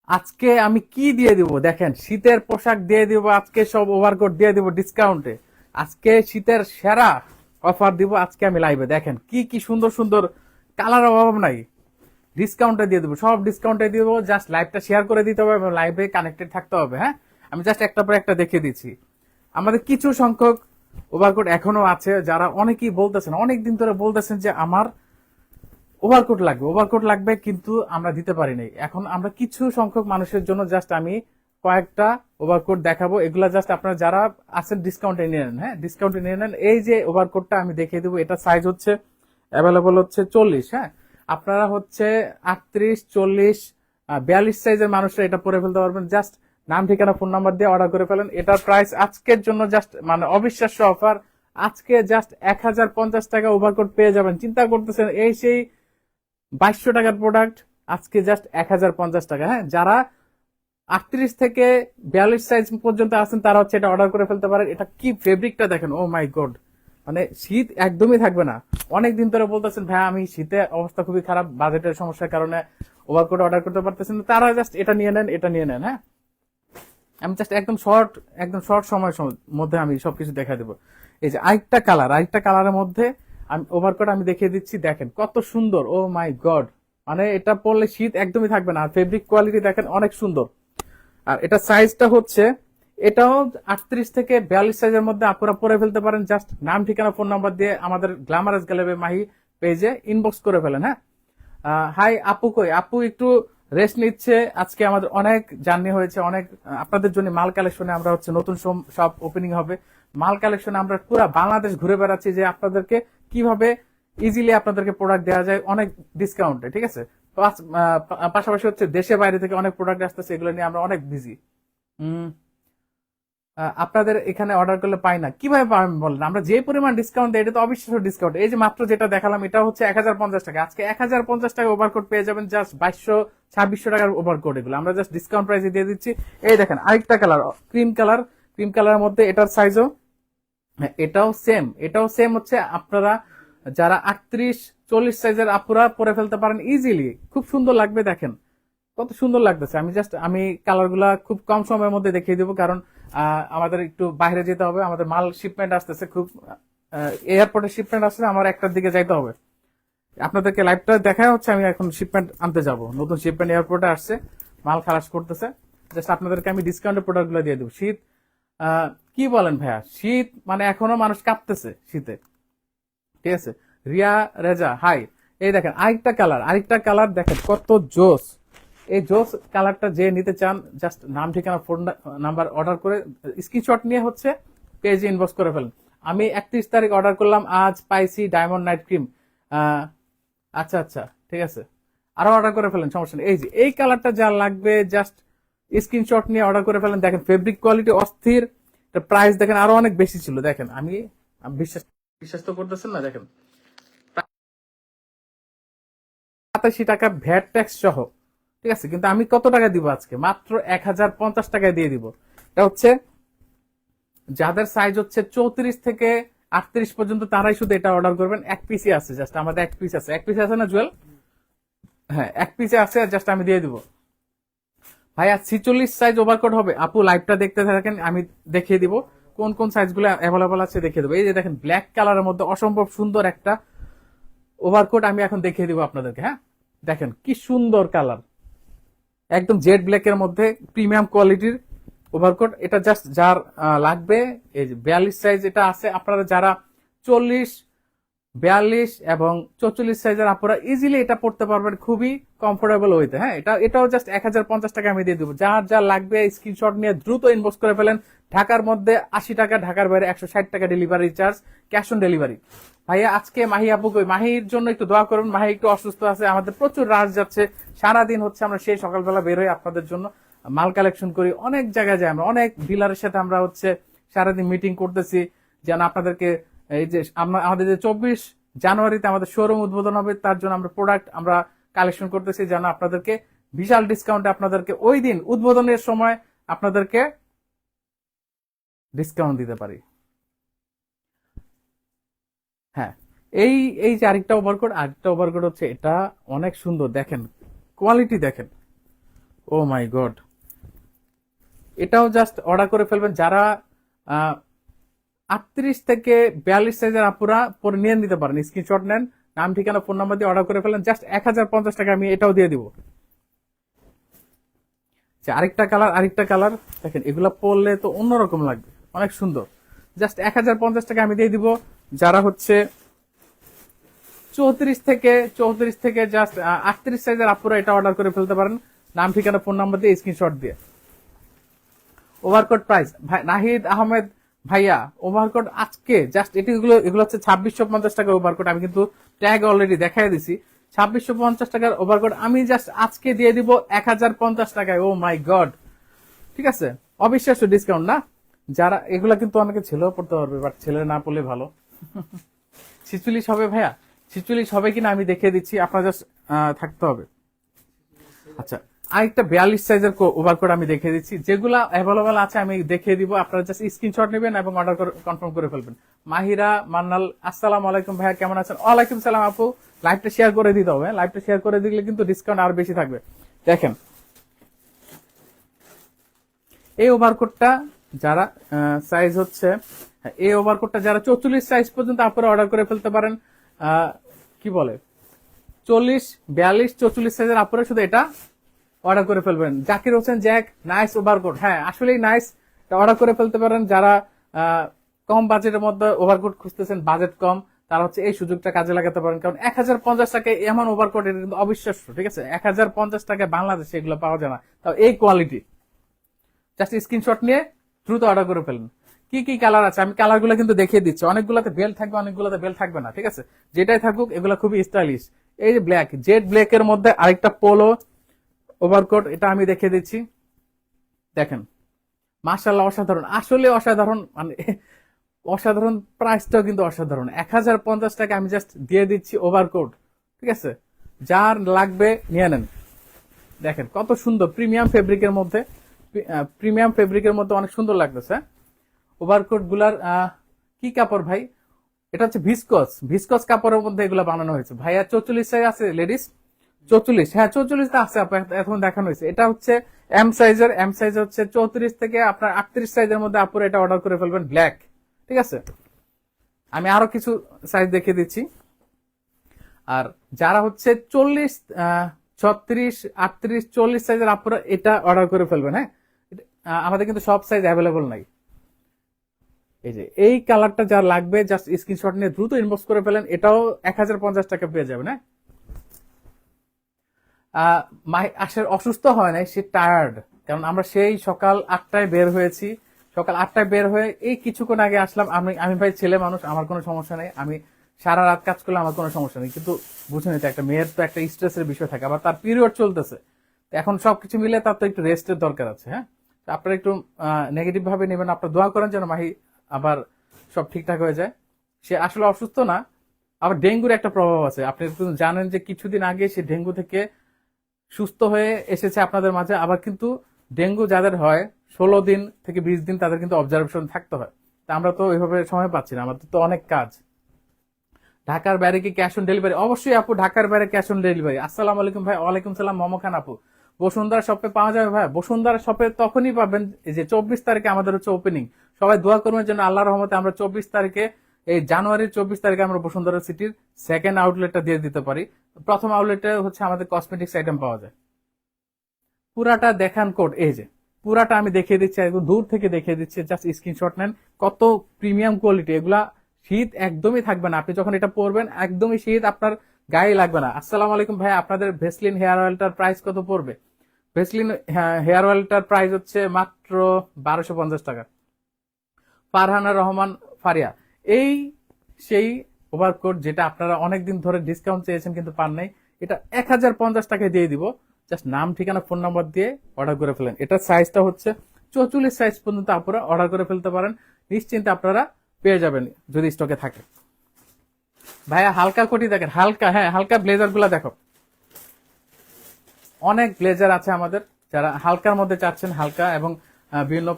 আজকে আমি কি দিয়ে দিব দেখেন, শীতের পোশাক দিয়ে দিব আজকে, সব ওভারকোট দিয়ে দিব ডিসকাউন্টে। আজকে শীতের সেরা অফার দিব আজকে আমি লাইভে। দেখেন কি কি সুন্দর সুন্দর কালার, অভাব নাই। ডিসকাউন্টে দিয়ে দেবো, সব ডিসকাউন্টে দিয়ে দেবো। জাস্ট লাইভটা শেয়ার করে দিতে হবে এবং লাইভে কানেক্টেড থাকতে হবে। হ্যাঁ, আমি জাস্ট একটা পর একটা দেখিয়ে দিচ্ছি। আমাদের কিছু সংখ্যক ওভারকোট এখনো আছে, যারা অনেকেই বলতেছেন, অনেক দিন ধরে বলতেছেন যে আমার ওভারকোট লাগবে, ওভারকোট লাগবে, কিন্তু আমরা দিতে পারি নাই। এখন আমরা কিছু সংখ্যক মানুষের জন্য জাস্ট আমি কয়েকটা ওভারকোট দেখাবো। এগুলা জাস্ট আপনারা যারা আছেন ডিসকাউন্টে নিয়ে নেন। হ্যাঁ, ডিসকাউন্টে নিয়ে নেন। এই যে ওভারকোটটা আমি দেখিয়ে দেবো, এটা সাইজ হচ্ছে অ্যাভেলেবল হচ্ছে 40। হ্যাঁ, আপনারা হচ্ছে 38, 40, 42 সাইজের মানুষরা এটা পরে ফেলতে পারবেন। জাস্ট নাম, ঠিকানা, ফোন নাম্বার দিয়ে অর্ডার করে ফেলেন। এটার প্রাইস আজকের জন্য জাস্ট মানে অবিশ্বাস্য অফার। আজকে জাস্ট 1050 টাকা ওভারকোট পেয়ে যাবেন। চিন্তা করতেছেন এই সেই 2200 টাকার প্রোডাক্ট আজকে জাস্ট 1050 টাকা। হ্যাঁ, যারা 38 থেকে 42 সাইজ পর্যন্ত আছেন তারা হচ্ছে এটা অর্ডার করে ফেলতে পারেন। এটা কি ফেব্রিকটা দেখেন, ও মাই গড! মানে শীত একদমই থাকবে না। অনেক দিন ধরে বলতেছেন ভাই আমি শীতে অবস্থা খুবই খারাপ, বাজেটের সমস্যার কারণে ওভারকোট অর্ডার করতে পারতেছেন না, তারা জাস্ট এটা নিয়ে নেন, এটা নিয়ে নেন। হ্যাঁ, আমি জাস্ট একদম শর্ট সময়ের মধ্যে আমি সবকিছু দেখা দেবো। এই যে আরেকটা কালারের মধ্যে আমি ওভারকোট আমি দেখিয়ে দিচ্ছি। দেখেন কত সুন্দর, ও মাই গড! মানে এটা পরলে শীত একদমই থাকবে না। আর ফেব্রিক কোয়ালিটি দেখেন অনেক সুন্দর। আর এটা সাইজটা হচ্ছে, এটাও 38 থেকে 42 সাইজের মধ্যে আপনারা পরে ফেলতে পারেন। জাস্ট নাম, ঠিকানা, ফোন নাম্বার দিয়ে আমাদের গ্ল্যামারাস গ্যালারি মাহি পেজে ইনবক্স করে ফেলেন। হ্যাঁ, হাই আপু, কই আপু একটু রেস্ট নিচ্ছে। আজকে আমাদের অনেক জার্নি হয়েছে, অনেক আপনাদের জন্য মাল কালেকশনে আমরা হচ্ছে নতুন শপ ওপেনিং হবে। মাল কালেকশনে আমরা পুরো বাংলাদেশ ঘুরে বেড়াচ্ছি যে আপনাদেরকে কিভাবে ইজিলি আপনাদেরকে প্রোডাক্ট দেওয়া যায় অনেক ডিসকাউন্টে। ঠিক আছে, পাশাপাশি হচ্ছে দেশে বাইরে থেকে অনেক প্রোডাক্ট আসতেছে, এগুলো নিয়ে আমরা অনেক বিজি। আপনাদের এখানে অর্ডার করলে পাই না, কিভাবে পাবেন বলেন? আমরা যে পরিমাণ ডিসকাউন্ট দেয়, এটা তো অবিশ্বাস্য ডিসকাউন্ট। এই যে মাত্র যেটা দেখালাম, এটা হচ্ছে 1050 টাকা। আজকে 1050 টাকা ওভারকোট পেয়ে যাবেন, জাস্ট 2200 2600 টাকার ওভারকোট। এগুলো আমরা জাস্ট ডিসকাউন্ট প্রাইসে দিয়ে দিচ্ছি। এই দেখেন আরেকটা কালার, ক্রিম কালারের মধ্যে এটার সাইজও, এটাও সেম হচ্ছে। আপনারা যারা 38, 40 সাইজের আপুরা পরে ফেলতে পারেন ইজিলি, খুব সুন্দর লাগবে। দেখেন কত সুন্দর লাগতেছে। আমি কালার গুলা খুব কম সময়ের মধ্যে দেখিয়ে দেবো, কারণ আমাদের একটু বাইরে যেতে হবে। আমাদের মাল শিপমেন্ট আসতেছে, খুব এয়ারপোর্টে শিপমেন্ট আসছে, আমার একটার দিকে যাইতে হবে। আপনাদেরকে লাইভটা দেখা হচ্ছে, আমি এখন শিপমেন্ট আনতে যাব। নতুন শিপমেন্ট এয়ারপোর্টে আসছে, মাল খালাস করতেছে। জাস্ট আপনাদেরকে আমি ডিসকাউন্টের প্রোডাক্ট গুলো দিয়ে দেবো। শীত কি বলেন ভাইয়া, শীত মানে এখনো মানুষ কাঁপতেছে শীতে। ঠিক আছে, রিয়া রেজা হাই। এই দেখেন আরেকটা কালার দেখেন কত জোস। এই জোস কালারটা যে নিতে চান, জাস্ট নাম, ঠিকানা, ফোন নাম্বার অর্ডার করে স্ক্রিনশট নিয়ে হচ্ছে পেজে ইনবক্স করে ফেলেন। আমি 31 তারিখ অর্ডার করলাম, আজ পাইছি ডায়মন্ড নাইট ক্রিম। আচ্ছা আচ্ছা, ঠিক আছে, আরো অর্ডার করে ফেলেন, সমস্যা নেই। এই যে এই কালারটা যা লাগবে, জাস্ট স্ক্রিনশট নিয়ে অর্ডার করে ফেলেন। দেখেন ফেব্রিক কোয়ালিটি অস্থির, প্রাইস দেখেন আরো অনেক বেশি ছিল। দেখেন আমি বিশ্বাস বিশ্বাস তো করতেছেন না। দেখেন 87 টাকা ভ্যাট ট্যাক্স সহ। ঠিক আছে, কিন্তু আমি কত টাকা দিব আজকে? মাত্র 1050 টাকায় দিয়ে দিব। এটা হচ্ছে যাদের সাইজ হচ্ছে 34 থেকে 38 পর্যন্ত, তারাই শুধু এটা অর্ডার করবেন। এক পিসই আছে, জাস্ট আমাদের এক পিস আছে না জুয়েল? হ্যাঁ, এক পিসে আছে, জাস্ট আমি দিয়ে দিব। ভাইয়া 46 সাইজ ওভারকোট হবে? আপু লাইভটা দেখতে থাকেন, আমি দেখিয়ে দিব কোন কোন সাইজগুলো অ্যাভেলেবল আছে, দেখিয়ে দেবো। এই যে দেখেন ব্ল্যাক কালারের মধ্যে অসম্ভব সুন্দর একটা ওভারকোট আমি এখন দেখিয়ে দিব আপনাদেরকে। হ্যাঁ, দেখেন কি সুন্দর কালার, একদম জেড ব্ল্যাক এর মধ্যে প্রিমিয়াম কোয়ালিটির ওভারকোট। এটা জাস্ট যার লাগবে, এই যে 42 সাইজ এটা আছে। আপনারা যারা 40, 42 এবং 44 সাইজের আপনারা ইজিলি এটা পড়তে পারবেন খুবই কমফোর্টেবল ওয়েতে। হ্যাঁ, এটাও জাস্ট 1050 টাকা আমি দিয়ে দেবো। যার যা লাগবে স্ক্রিনশট নিয়ে দ্রুত ইনবক্স করে ফেলেন। ঢাকার মধ্যে 80 টাকা, ঢাকার বাইরে 160 টাকা delivery charge, cash on delivery. ভাইয়া আজকে মাহি আপু কই? মাহির জন্য একটু দোয়া করুন, মাহি একটু অসুস্থ আছে। আমাদের প্রচুর রাশ যাচ্ছে, সারাদিন হচ্ছে আমরা সেই সকালবেলা বের হই আপনাদের জন্য মাল কালেকশন করি, অনেক জায়গায় যাই আমরা, অনেক ডিলারের সাথে আমরা হচ্ছে সারাদিন মিটিং করতেছি, যেন আপনাদেরকে এই যে আমাদের যে 24 জানুয়ারিতে আমাদের শোরুম উদ্বোধন হবে, তার জন্য আমরা প্রোডাক্ট আমরা কালেকশন করতেছি, যেন আপনাদেরকে বিশাল ডিসকাউন্টে আপনাদেরকে ওই দিন উদ্বোধনের সময় আপনাদেরকে ডিসকাউন্ট দিতে পারি। হ্যাঁ, এই এই যে আরেকটা ওভারকোট হচ্ছে, এটা অনেক সুন্দর। দেখেন কোয়ালিটি, দেখেন ও মাই গড, এটাও জাস্ট অর্ডার করে ফেলবেন যারা 38 থেকে 42 সাইজের আপুরা পরে নিয়ে নিতে পারেন। স্ক্রিনশট নেন, নাম ঠিকানা ফোন নাম্বার দিয়ে অর্ডার করে ফেলেন, জাস্ট 1050 টাকা আমি এটাও দিয়ে দিব। আরেকটা কালার দেখেন, এগুলা পরলে তো অন্যরকম লাগবে, অনেক সুন্দর। জাস্ট 1050 টাকা আমি দিয়ে দিব। যারা হচ্ছে 34 থেকে জাস্ট 38 সাইজের আপুরা এটা অর্ডার করে ফেলতে পারেন, নাম ঠিকানা ফোন নাম্বার দিয়ে স্ক্রিনশট দিয়ে। ওভারকোট প্রাইস ভাই নাহিদ আহমেদ ভাইয়া, ওভারকোট আজকে জাস্ট এগুলো হচ্ছে 2650 টাকা ওভারকোট। আমি কিন্তু ট্যাগ অলরেডি দেখাই দিছি। 2650 টাকার ওভারকোট আমি জাস্ট আজকে দিয়ে দিব 1050 টাকায়। ও মাই গড, ঠিক আছে, অবিশ্বাস্য ডিসকাউন্ট না? যারা এগুলা কিন্তু অনেকে ছেলেও পড়তে পারবে, বাট ছেলে না পড়লে ভালো। 46 হবে ভাইয়া, 46 হবে কিনা আমি দেখিয়ে দিচ্ছি, আপনার জাস্ট থাকতে হবে। আচ্ছা, আরেকটা 42 সাইজের ওভারকোট আমি দেখিয়ে দিচ্ছি, যেগুলা অ্যাভেলেবল আছে আমি দেখিয়ে দিব। আপনারা জাস্ট স্ক্রিনশট নেবেন এবং অর্ডার কনফার্ম করে ফেলবেন। মাহিরা মান্নাল, আসসালামু আলাইকুম ভাইয়া, কেমন আছেন? ওয়ালাইকুম সালাম আপু, লাইভটা শেয়ার করে দিতে হবে। লাইভটা শেয়ার করে দিলে কিন্তু ডিসকাউন্ট আরো বেশি থাকবে। দেখেন এই ওভারকোটটা যারা সাইজ হচ্ছে, এই ওভারকোটটা যারা 44 সাইজ পর্যন্ত আপনারা অর্ডার করে ফেলতে পারেন। কি বলে 40, 42, 44 সাইজের আপনারা শুধু এটা অর্ডার করে ফেলবেন। Zakir Hossain Jack, nice overcoat. হ্যাঁ আসলেই নাইস, অর্ডার করে ফেলতে পারেন। যারা কম বাজেটের মধ্যে ওভারকোট খুঁজতেছেন, বাজেট কম, তারা হচ্ছে এই সুযোগটা কাজে লাগাতে পারেন। কারণ 1050 টাকায় এমন ওভারকোট, এটা কিন্তু অবিশ্বাস্য, ঠিক আছে? 1050 টাকায় বাংলাদেশে এগুলো পাওয়া যায় না, তাও এই কোয়ালিটি। জাস্ট স্ক্রিনশট নিয়ে দ্রুত অর্ডার করে ফেলুন। কি কি কালার আছে আমি কালারগুলো কিন্তু দেখিয়ে দিচ্ছি। অনেকগুলোতে বেল্ট থাকবে, অনেকগুলোতে বেল্ট থাকবে না, ঠিক আছে? যেটাই থাকুক এগুলো খুবই স্টাইলিশ। এই যে ব্ল্যাক, জেড ব্ল্যাক এর মধ্যে আরেকটা পোলো ওভারকোট, এটা আমি দেখিয়ে দিচ্ছি। দেখেন মাশাআল্লাহ, অসাধারণ, আসলে অসাধারণ, মানে অসাধারণ। প্রাইসটাও কিন্তু অসাধারণ, 1050 টাকা আমি জাস্ট দিয়ে দিচ্ছি ওভারকোট, ঠিক আছে? যার লাগবে নিয়ে নেন। দেখেন কত সুন্দর, প্রিমিয়াম ফেব্রিকের মধ্যে অনেক সুন্দর লাগতেছে। ওভারকোট গুলার কি কাপড় ভাই? এটা হচ্ছে ভিসকস কাপড়ের মধ্যে এগুলো বানানো হয়েছে। ভাইয়া 44 সাইজ আছে লেডিস? 44, হ্যাঁ 44 আছে, এখন দেখানো হয়েছে। এটা হচ্ছে এম সাইজ হচ্ছে 34 থেকে আপনার 38 সাইজের মধ্যে আপনারা এটা অর্ডার করে ফেলবেন, ব্ল্যাক, ঠিক আছে? আমি আরো কিছু সাইজ দেখিয়ে দিচ্ছি। আর যারা হচ্ছে 40, 36, 38, 40 সাইজের আপনারা এটা অর্ডার করে ফেলবেন। হ্যাঁ, আমাদের কিন্তু সব সাইজ অ্যাভেলেবল নাই। এই যে এই কালারটা যার লাগবে জাস্ট স্ক্রিনশট নিয়ে দ্রুত ইনবক্স করে ফেলেন, এটাও 1050 টাকা পেয়ে যাবেন। হ্যাঁ, আসলে অসুস্থ হয় নাই, সে টায়ার্ড, কারণ আমরা সেই সকাল 8টায় বের হয়েছি। সকাল 8টায় বের হয়ে এই কিছুক্ষণ আগে আসলাম। আমি ভাই ছেলে মানুষ, আমার কোনো সমস্যা নেই, আমি সারা রাত কাজ করলে আমার কোনো সমস্যা নেই। কিন্তু বুঝুন, তো একটা মেয়ের তো একটা স্ট্রেসের বিষয় থাকে, আবার তার পিরিয়ড চলতেছে, এখন সবকিছু মিলে তার তো একটু রেস্টের দরকার আছে। হ্যাঁ, আপনারা একটু নেগেটিভ ভাবে নেবেন, আপনারা দোয়া করেন যেন মাহি আবার সব ঠিকঠাক হয়ে যায়। সে আসলে অসুস্থ না, আবার ডেঙ্গুর একটা প্রভাব আছে। আপনি জানেন যে কিছুদিন আগে সে ডেঙ্গু থেকে সুস্থ হয়ে এসেছে আপনাদের মাঝে। আবার কিন্তু ডেঙ্গু যাদের হয় 16 দিন থেকে 20 দিন তাদের কিন্তু অবজারভেশন থাকতে হয়। তা আমরা তো ওইভাবে সময় পাচ্ছি না, আমাদের তো অনেক কাজ। ঢাকার বাইরে কি ক্যাশ অন ডেলিভারি? অবশ্যই আপু, ঢাকার বাইরে ক্যাশ অন ডেলিভারি। আসসালামু আলাইকুম ভাই। ওয়ালাইকুম সালাম মোমো খান আপু। বসুন্ধরা শপে পাওয়া যাবে ভাই? বসুন্ধরা শপে তখনই পাবেন যে 24 তারিখে আমাদের হচ্ছে ওপেনিং। সবাই দোয়া করবেন যেন আল্লাহর রহমতে আমরা 24 তারিখে, এই জানুয়ারির 24 তারিখে আমরা বসুন্ধরা সিটির সেকেন্ড আউটলেটটা দিয়ে দিতে পারি। প্রথম আউটলেটে হচ্ছে আমাদের কসমেটিক্স আইটেম পাওয়া যায়। পুরাটা দেখান কোড, এই যে পুরাটা আমি দেখিয়ে দিচ্ছি, একদম দূর থেকে দেখিয়ে দিচ্ছি, জাস্ট স্ক্রিনশট নেন। কত প্রিমিয়াম কোয়ালিটি, এগুলা শীত একদমই থাকবে না। আপনি যখন এটা পরবেন একদমই শীত আপনার গায়ে লাগবে না। আসসালামু আলাইকুম ভাই, আপনাদের ভেসলিন হেয়ার অয়েলটার প্রাইস কত পড়বে? ভেসলিন হেয়ার অয়েলটার প্রাইস হচ্ছে মাত্র 1250 টাকা। ফারহানা রহমান ফারিয়া, এই সেই ওভারকোট যেটা আপনারা অনেকদিন ধরে ডিসকাউন্ট চেয়েছেন কিন্তু পান নাই, এটা 1050 টাকায় দিয়ে দিব। জাস্ট নাম ঠিকানা ফোন নাম্বার দিয়ে অর্ডার করে ফেলেন। এটার সাইজটা হচ্ছে 44 সাইজ পর্যন্ত আপনারা অর্ডার করে ফেলতে পারেন, নিশ্চিন্তে আপনারা পেয়ে যাবেন যদি স্টকে থাকে। ভাইয়া হালকা কোটি দেখেন, হালকা, হ্যাঁ হালকা ব্লেজার গুলা দেখো, অনেক ব্লেজার আছে আমাদের। যারা হালকার মধ্যে চাচ্ছেন, হালকা এবং বিভিন্ন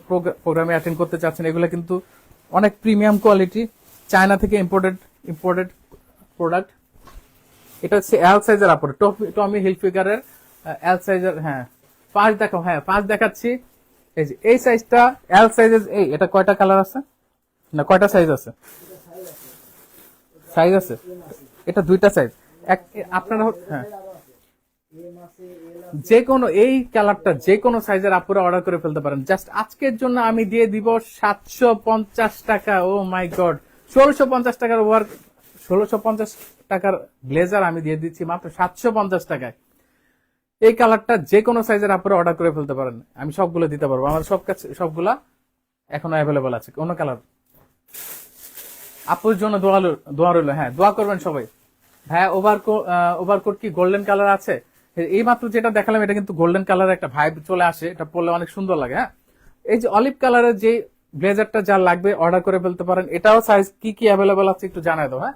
প্রোগ্রামে অ্যাটেন্ড করতে চাচ্ছেন, এগুলো কিন্তু অনেক প্রিমিয়াম কোয়ালিটি, চায়না থেকে ইম্পোর্টেড প্রোডাক্ট। এটা হচ্ছে এল সাইজের আপর, টমি হিলফিগারের এল সাইজের, হ্যাঁ পাঁচ দেখো, হ্যাঁ পাঁচ দেখাচ্ছি। এই যে এই সাইজটা এল সাইজের, এই এটা কয়টা কালার আছে না কয়টা সাইজ আছে? সাইজ আছে, এটা দুইটা সাইজ। এক আপনারা হ্যাঁ যে কোনো এই কালারটা যে কোনো সাইজের আপুরা অর্ডার করে ফেলতে পারেন। জাস্ট আজকের জন্য আমি দিয়ে দিব 750 টাকা। ও মাই গড, 1650 টাকার ওভার, 1650 টাকার ব্লেজার আমি দিয়ে দিচ্ছি মাত্র 750 টাকায়। এই কালারটা যে কোনো সাইজের আপুরা অর্ডার করে ফেলতে পারেন, আমি সবগুলো দিতে পারবো। আমার সব কাছে সবগুলা এখনো অ্যাভেলেবল আছে। কোন কালার আপুর জন্য দোয়া রইলো, হ্যাঁ দোয়া করবেন সবাই। ভাইয়া ওভারকোট কি গোল্ডেন কালার আছে? এই মাত্র যেটা দেখালাম এটা কিন্তু গোল্ডেন কালার একটা ভাইব চলে আসে, এটা পরলে অনেক সুন্দর লাগে। হ্যাঁ, এই যে অলিভ কালারের যে ব্লেজারটা যা লাগবে অর্ডার করে ফেলতে পারেন। এটাও সাইজ কি কি অ্যাভেলেবল আছে একটু জানাই দাও। হ্যাঁ,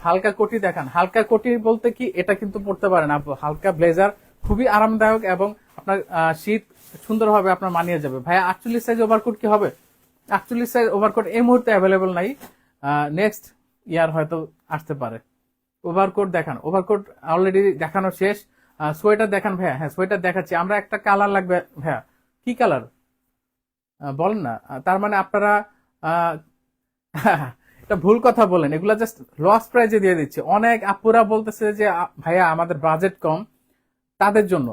হালকা কোটি দেখান। হালকা কোটি বলতে কি, এটা কিন্তু পড়তে পারেন আপু। হালকা ব্লেজার খুবই আরামদায়ক এবং আপনার শীত সুন্দরভাবে আপনার মানিয়ে যাবে। ভাইয়া 48 সাইজ ওভারকোট কি হবে? 48 সাইজ ওভারকোট এই মুহূর্তে অ্যাভেলেবল নাই, নেক্সট ইয়ার হয়তো আসতে পারে। ওভারকোট দেখান, ওভারকোট অলরেডি দেখানো শেষ। সোয়েটার দেখান ভাইয়া। হ্যাঁ সোয়েটার দেখাচ্ছি আমরা। একটা কালার লাগবে ভাইয়া, কি কালার বলেন না। তার মানে আপনারা এটা ভুল কথা বলেন, এগুলা জাস্ট লস প্রাইজে দিয়ে দিচ্ছে। অনেক আপুরা বলতেছে যে ভাইয়া আমাদের বাজেট কম, তাদের জন্য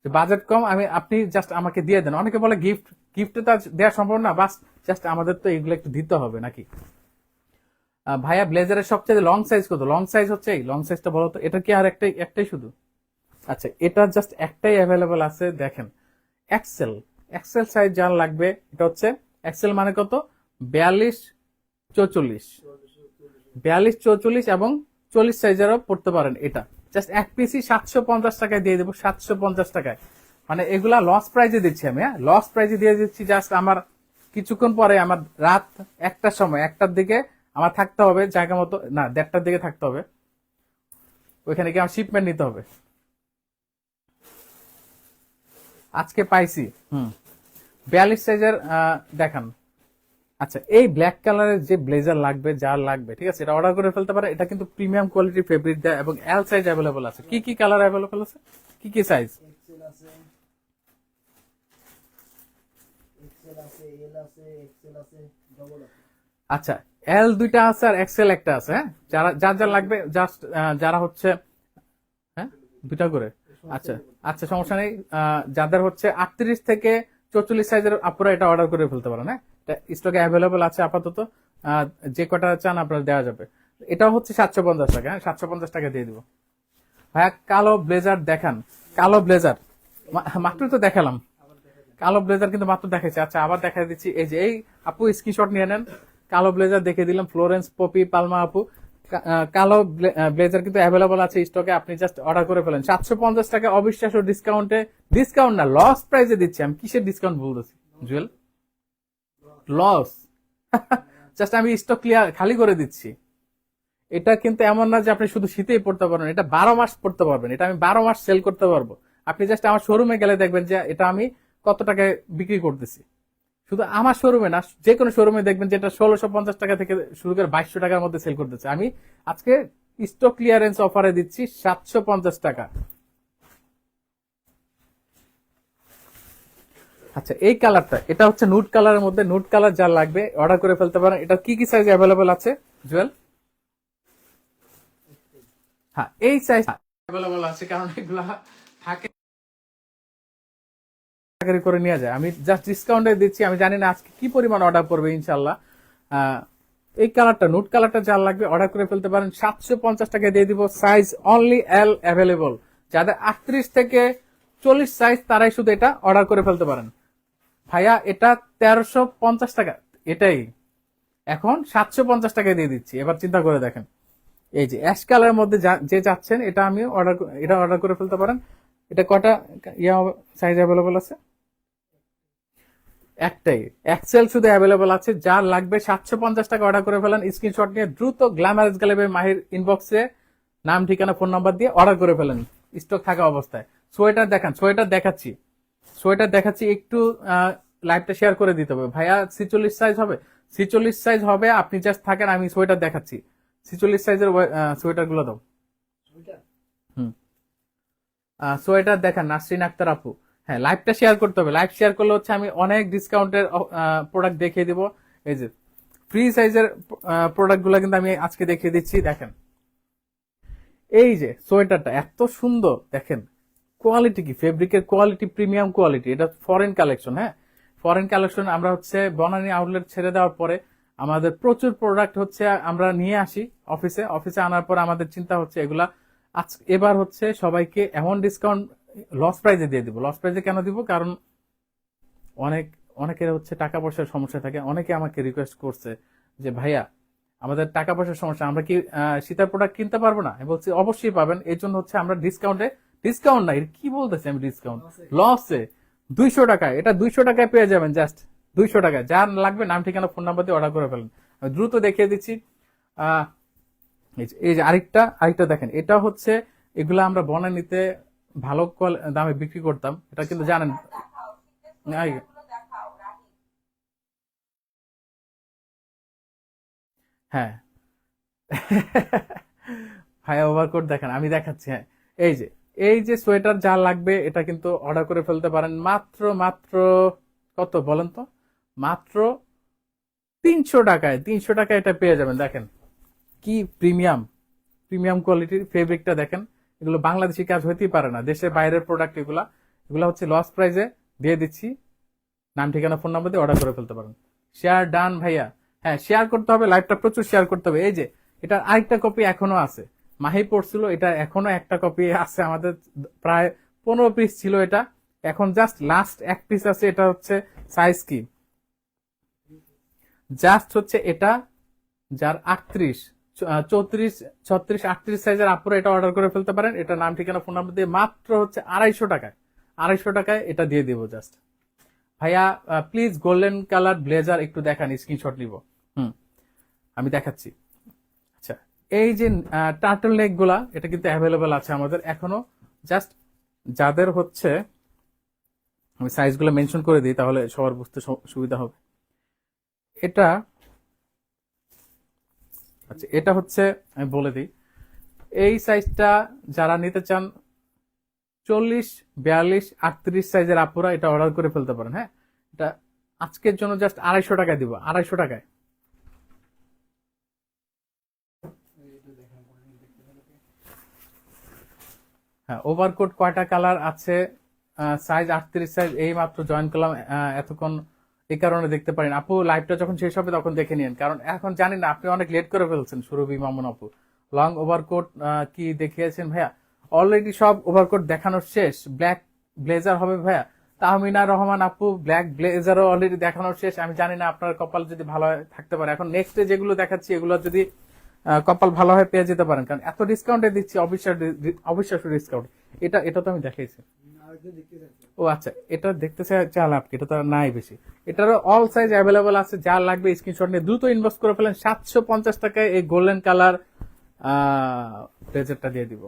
বাজেট কম আপনি জাস্ট আমাকে দিয়ে দেন। অনেকে বলে গিফট, গিফটে তো দেওয়া সম্ভব না, বাস জাস্ট আমাদের তো এগুলো একটু দিতে হবে নাকি। ভাইয়া ব্লেজারের সবচেয়ে লং সাইজ কত? লং সাইজ হচ্ছে এই লং সাইজটা বলো তো। এটা কি আর একটাই শুধু? আচ্ছা, এটা জাস্ট একটাই অ্যাভেলেবল আছে, দেখেন এক্সেল। এক্সেল সাইজ যার লাগবে, এটা হচ্ছে এক্সেল মানে কত? 42-44, 42-44 এবং 40 সাইজেরও পড়তে পারেন। এটা জাস্ট এক পিসি 750 টাকায় দিয়ে দেবো, 750 টাকায়। মানে এগুলা লস প্রাইজে দিচ্ছি আমি। হ্যাঁ, লস প্রাইজে দিয়ে দিচ্ছি। জাস্ট আমার কিছুক্ষণ পরে আমার রাত 1টার সময়, 1টার দিকে আমার থাকতে হবে জায়গা মতো, না 1:30টার দিকে থাকতে হবে, ওইখানে গিয়ে আমার শিপমেন্ট নিতে হবে। আজকে পাইছি। 42 সাইজের দেখান। আচ্ছা, এই ব্ল্যাক কালারের যে ব্লেজার লাগবে, যার লাগবে ঠিক আছে, এটা অর্ডার করে ফেলতে পারে। এটা কিন্তু প্রিমিয়াম কোয়ালিটির ফেব্রিক দেয় এবং এল সাইজ অ্যাভেলেবল আছে। কি কি কালার অ্যাভেলেবল আছে, কি কি সাইজ? আচ্ছা, এল দুইটা আছে আর এক্সেল একটা আছে। হ্যাঁ, যার যার লাগবে জাস্ট যারা হচ্ছে, হ্যাঁ দুইটা করে। আচ্ছা আচ্ছা, সমস্যা নেই। যাদের হচ্ছে 38 থেকে 44 সাইজের আপুরা এটা অর্ডার করে ফেলতে পারেন। হ্যাঁ, স্টকে অ্যাভেলেবল আছে আপাতত। যে কটা চান আপনারা দেওয়া যাবে। এটাও হচ্ছে 750 টাকা। হ্যাঁ, 750 টাকা দিয়ে দিব। ভাইয়া কালো ব্লেজার দেখান। কালো ব্লেজার মাত্র তো দেখালাম, কালো ব্লেজার কিন্তু মাত্র দেখাইছি। আচ্ছা, আবার দেখা দিচ্ছি। এই যে এই আপু স্ক্রিনশট নিয়ে নেন, কালো ব্লেজার দেখে দিলাম। ফ্লোরেন্স পপি পালমা আপু, কালো ব্লেজার কিন্তু অ্যাভেলেবল আছে স্টকে। আপনি জাস্ট অর্ডার করে ফেলেন 750 টাকা অবিশ্বাস্য ডিসকাউন্টে। ডিসকাউন্ট না, লস প্রাইসে দিচ্ছি আমি। কিসের ডিসকাউন্ট বলতেছি জুয়েল? লস। জাস্ট আমি স্টক ক্লিয়ার খালি করে দিচ্ছি। এটা কিন্তু এমন না যে আপনি শুধু শীতেই পড়তে পারবেন, এটা 12 মাস পড়তে পারবেন। এটা আমি 12 মাস সেল করতে পারবো। আপনি জাস্ট আমার শোরুমে গেলে দেখবেন যে এটা আমি কত টাকায় বিক্রি করতেছি। শুধু আমার শোরুমে না, যে কোনো শোরুমে দেখবেন যে এটা 1650 টাকা থেকে শুরু করে 2200 টাকার মধ্যে সেল করতেছে। আমি আজকে স্টক ক্লিয়ারেন্স অফারে দিচ্ছি 750 টাকা। আচ্ছা, এই কালারটা, এটা হচ্ছে নুট কালারের মধ্যে। নুট কালার যার লাগবে অর্ডার করে ফেলতে পারেন। এটা কি কি সাইজ অ্যাভেলেবল আছে জুয়েল? হ্যাঁ, এই সাইজ অ্যাভেলেবল আছে, কারণ এগুলা থাকে করে নিয়ে যায়। আমি জাস্ট ডিসকাউন্টে দিচ্ছি। আমি জানি না আজকে কি পরিমাণ অর্ডার করবে, ইনশাল্লাহ। এই কালারটা, নুট কালারটা যার লাগবে অর্ডার করে ফেলতে পারেন। 750 টাকা দিয়ে দিব। সাইজ অনলি এল অ্যাভেলেবল। যাদের 38 থেকে 40 সাইজ তারাই শুধু এটা অর্ডার করে ফেলতে পারেন। ভাইয়া এটা 1350 টাকা, এটাই এখন 750 টাকা দিয়ে দিচ্ছি। এবার চিন্তা করে দেখেন, এই যে অ্যাশ কালারের মধ্যে যে যাচ্ছেন, এটা আমি অর্ডার করে ফেলতে পারেন। এটা কটা সাইজ অ্যাভেলেবল আছে? একটাই, এক্সেল শুধু অ্যাভেলেবল আছে। যার লাগবে 750 টাকা অর্ডার করে ফেলেন। স্ক্রিনশট নিয়ে দ্রুত গ্ল্যামারাস গ্যালারি মাহির ইনবক্সে নাম, ঠিকানা, ফোন নাম্বার দিয়ে অর্ডার করে ফেলেন স্টক থাকা অবস্থায়। সোয়েটার দেখান। সোয়েটার দেখাচ্ছি, সোয়েটার দেখাচ্ছি। একটু লাইভটা শেয়ার করে দিতে হবে। ভাইয়া 46 সাইজ হবে? 46 সাইজ হবে। আপনি জাস্ট থাকেন, আমি সোয়েটার দেখাচ্ছি। 46 সাইজের সোয়েটার গুলো দাও। সোয়েটার দেখান নাসরিন আক্তার আপু। হ্যাঁ, লাইভটা শেয়ার করতে হবে। লাইভ শেয়ার করলে হচ্ছে আমি অনেক ডিসকাউন্টের প্রোডাক্ট দেখিয়ে দিব। এই যে ফ্রি সাইজের প্রোডাক্ট গুলো কিন্তু আমি আজকে দেখিয়ে দিচ্ছি। দেখেন এই যে সোয়েটারটা এত সুন্দর, দেখেন কোয়ালিটি কি, ফেব্রিকের কোয়ালিটি প্রিমিয়াম কোয়ালিটি। এটা ফরেন কালেকশন। হ্যাঁ, ফরেন কালেকশন আমরা হচ্ছে বনানী আউটলেট ছেড়ে দেওয়ার পরে আমাদের প্রচুর প্রোডাক্ট হচ্ছে আমরা নিয়ে আসি অফিসে। অফিসে আনার পর আমাদের চিন্তা হচ্ছে এগুলা এবার হচ্ছে সবাইকে এমন ডিসকাউন্ট লস প্রাইজে দিয়ে দিব। লস প্রাইজে কেন দিব? কারণ অনেক অনেকের হচ্ছে টাকা পয়সার সমস্যা থাকে। অনেকে আমাকে রিকোয়েস্ট করছে যে ভাইয়া আমাদের টাকা পয়সার সমস্যা, আমরা কি শীতের প্রোডাক্ট কিনতে পারবো না? আমি বলছি অবশ্যই পাবেন। এই জন্য হচ্ছে আমরা ডিসকাউন্ট নাই, কি বলতেছি আমি, ডিসকাউন্ট লসে 200 টাকায়, এটা 200 টাকায় পেয়ে যাবেন, জাস্ট 200 টাকায়। যার লাগবে নাম ঠিকানা ফোন নাম্বার দিয়ে অর্ডার করে ফেলেন। আমি দ্রুত দেখিয়ে দিচ্ছি। আহ এই যে আরেকটা দেখেন, এটা হচ্ছে এগুলা আমরা বনানীতে ভালো দামে বিক্রি করতাম, এটা কিন্তু জানেন। হ্যাঁ ভাইয়া ওভারকোট দেখেন, আমি দেখাচ্ছি। হ্যাঁ, এই যে সোয়েটার যা লাগবে এটা কিন্তু অর্ডার করে ফেলতে পারেন। মাত্র মাত্র কত বলেন তো? মাত্র 300 টাকায়, 300 টাকায় এটা পেয়ে যাবেন। দেখেন কি প্রিমিয়াম প্রিমিয়াম কোয়ালিটির ফেব্রিকটা দেখেন। এগুলো বাংলাদেশি কাজ হইতেই পারে না, দেশের বাইরের প্রোডাক্ট এগুলা। এগুলা হচ্ছে লস প্রাইজে দিয়ে দিচ্ছি। নাম ঠিকানা ফোন নাম্বার দিয়ে অর্ডার করে ফেলতে পারেন। শেয়ার ডান ভাইয়া। হ্যাঁ, শেয়ার করতে হবে, লাইভটা প্রচুর শেয়ার করতে হবে। এই যে এটার আরেকটা কপি এখনো আছে, মাহি পড়ছিল, এটা এখনো একটা কপি আছে আমাদের। প্রায় 15 পিস ছিল এটা, এখন জাস্ট লাস্ট এক পিস আছে। এটা হচ্ছে সাইজ কি, জাস্ট হচ্ছে এটা যার 38, 34, 36, 38 সাইজের আপুরা এটা অর্ডার করে ফেলতে পারেন। এটা নাম ঠিকানা ফোন নাম্বার দিয়ে মাত্র হচ্ছে 250 টাকায়, 250 টাকায় এটা দিয়ে দিব জাস্ট। ভাইয়া প্লিজ গোল্ডেন কালার ব্লেজার একটু দেখান, স্ক্রিনশট নিব। হুম, আমি দেখাচ্ছি। আচ্ছা, এই যে টার্টল নেক গুলা, এটা কিন্তু অ্যাভেলেবেল আছে আমাদের এখনো। জাস্ট যাদের হচ্ছে, আমি সাইজগুলো মেনশন করে দিই তাহলে সবার বুঝতে সুবিধা হবে। এটা আচ্ছা, এটা হচ্ছে আমি বলে দিই, এই সাইজটা যারা নিতে চান 40, 42, 38 সাইজের আপুরা এটা অর্ডার করে ফেলতে পারেন। হ্যাঁ, এটা আজকের জন্য জাস্ট 250 টাকায় দিব, 250 টাকায়। হ্যাঁ, ওভারকোট কয়টা কালার আছে, সাইজ 38 সাইজ, এই মাত্র জয়েন করলাম এতক্ষণ, এই কারণে দেখতে পারেন। আপু লাইভটা যখন শেষ হবে তখন দেখে নিন, কারণ এখন জানি না, আপনি অনেক লেট করে ফেলছেন। সুরভি মামুন আপু লং ওভারকোট কি দেখিয়েছেন ভাইয়া? অলরেডি সব ওভারকোট দেখানোর শেষ। ব্ল্যাক ব্লেজার হবে ভাইয়া? তাহমিনা রহমান আপু ব্ল্যাক ব্লেজারও অলরেডি দেখানোর শেষ। আমি জানি না আপনার কপাল যদি ভালো থাকতে পারে। এখন নেক্সটে যেগুলো দেখাচ্ছি এগুলো যদি কপাল ভালো হয় পেয়ে যেতে পারেন, কারণ এত ডিসকাউন্টে দিচ্ছি, অবিশ্বাস্য ডিসকাউন্ট। এটা তো আমি দেখাইছি। ও আচ্ছা, এটা দেখতে চাল আপনি, এটা তো আর নাই বেশি। এটারও অল সাইজ অ্যাভেলেবল আছে, যা লাগবে স্ক্রিনশট নিয়ে দ্রুত ইনবক্স করে ফেলেন। 750 টাকায় এই গোল্ডেন কালার ব্লেজারটা দিয়ে দিব।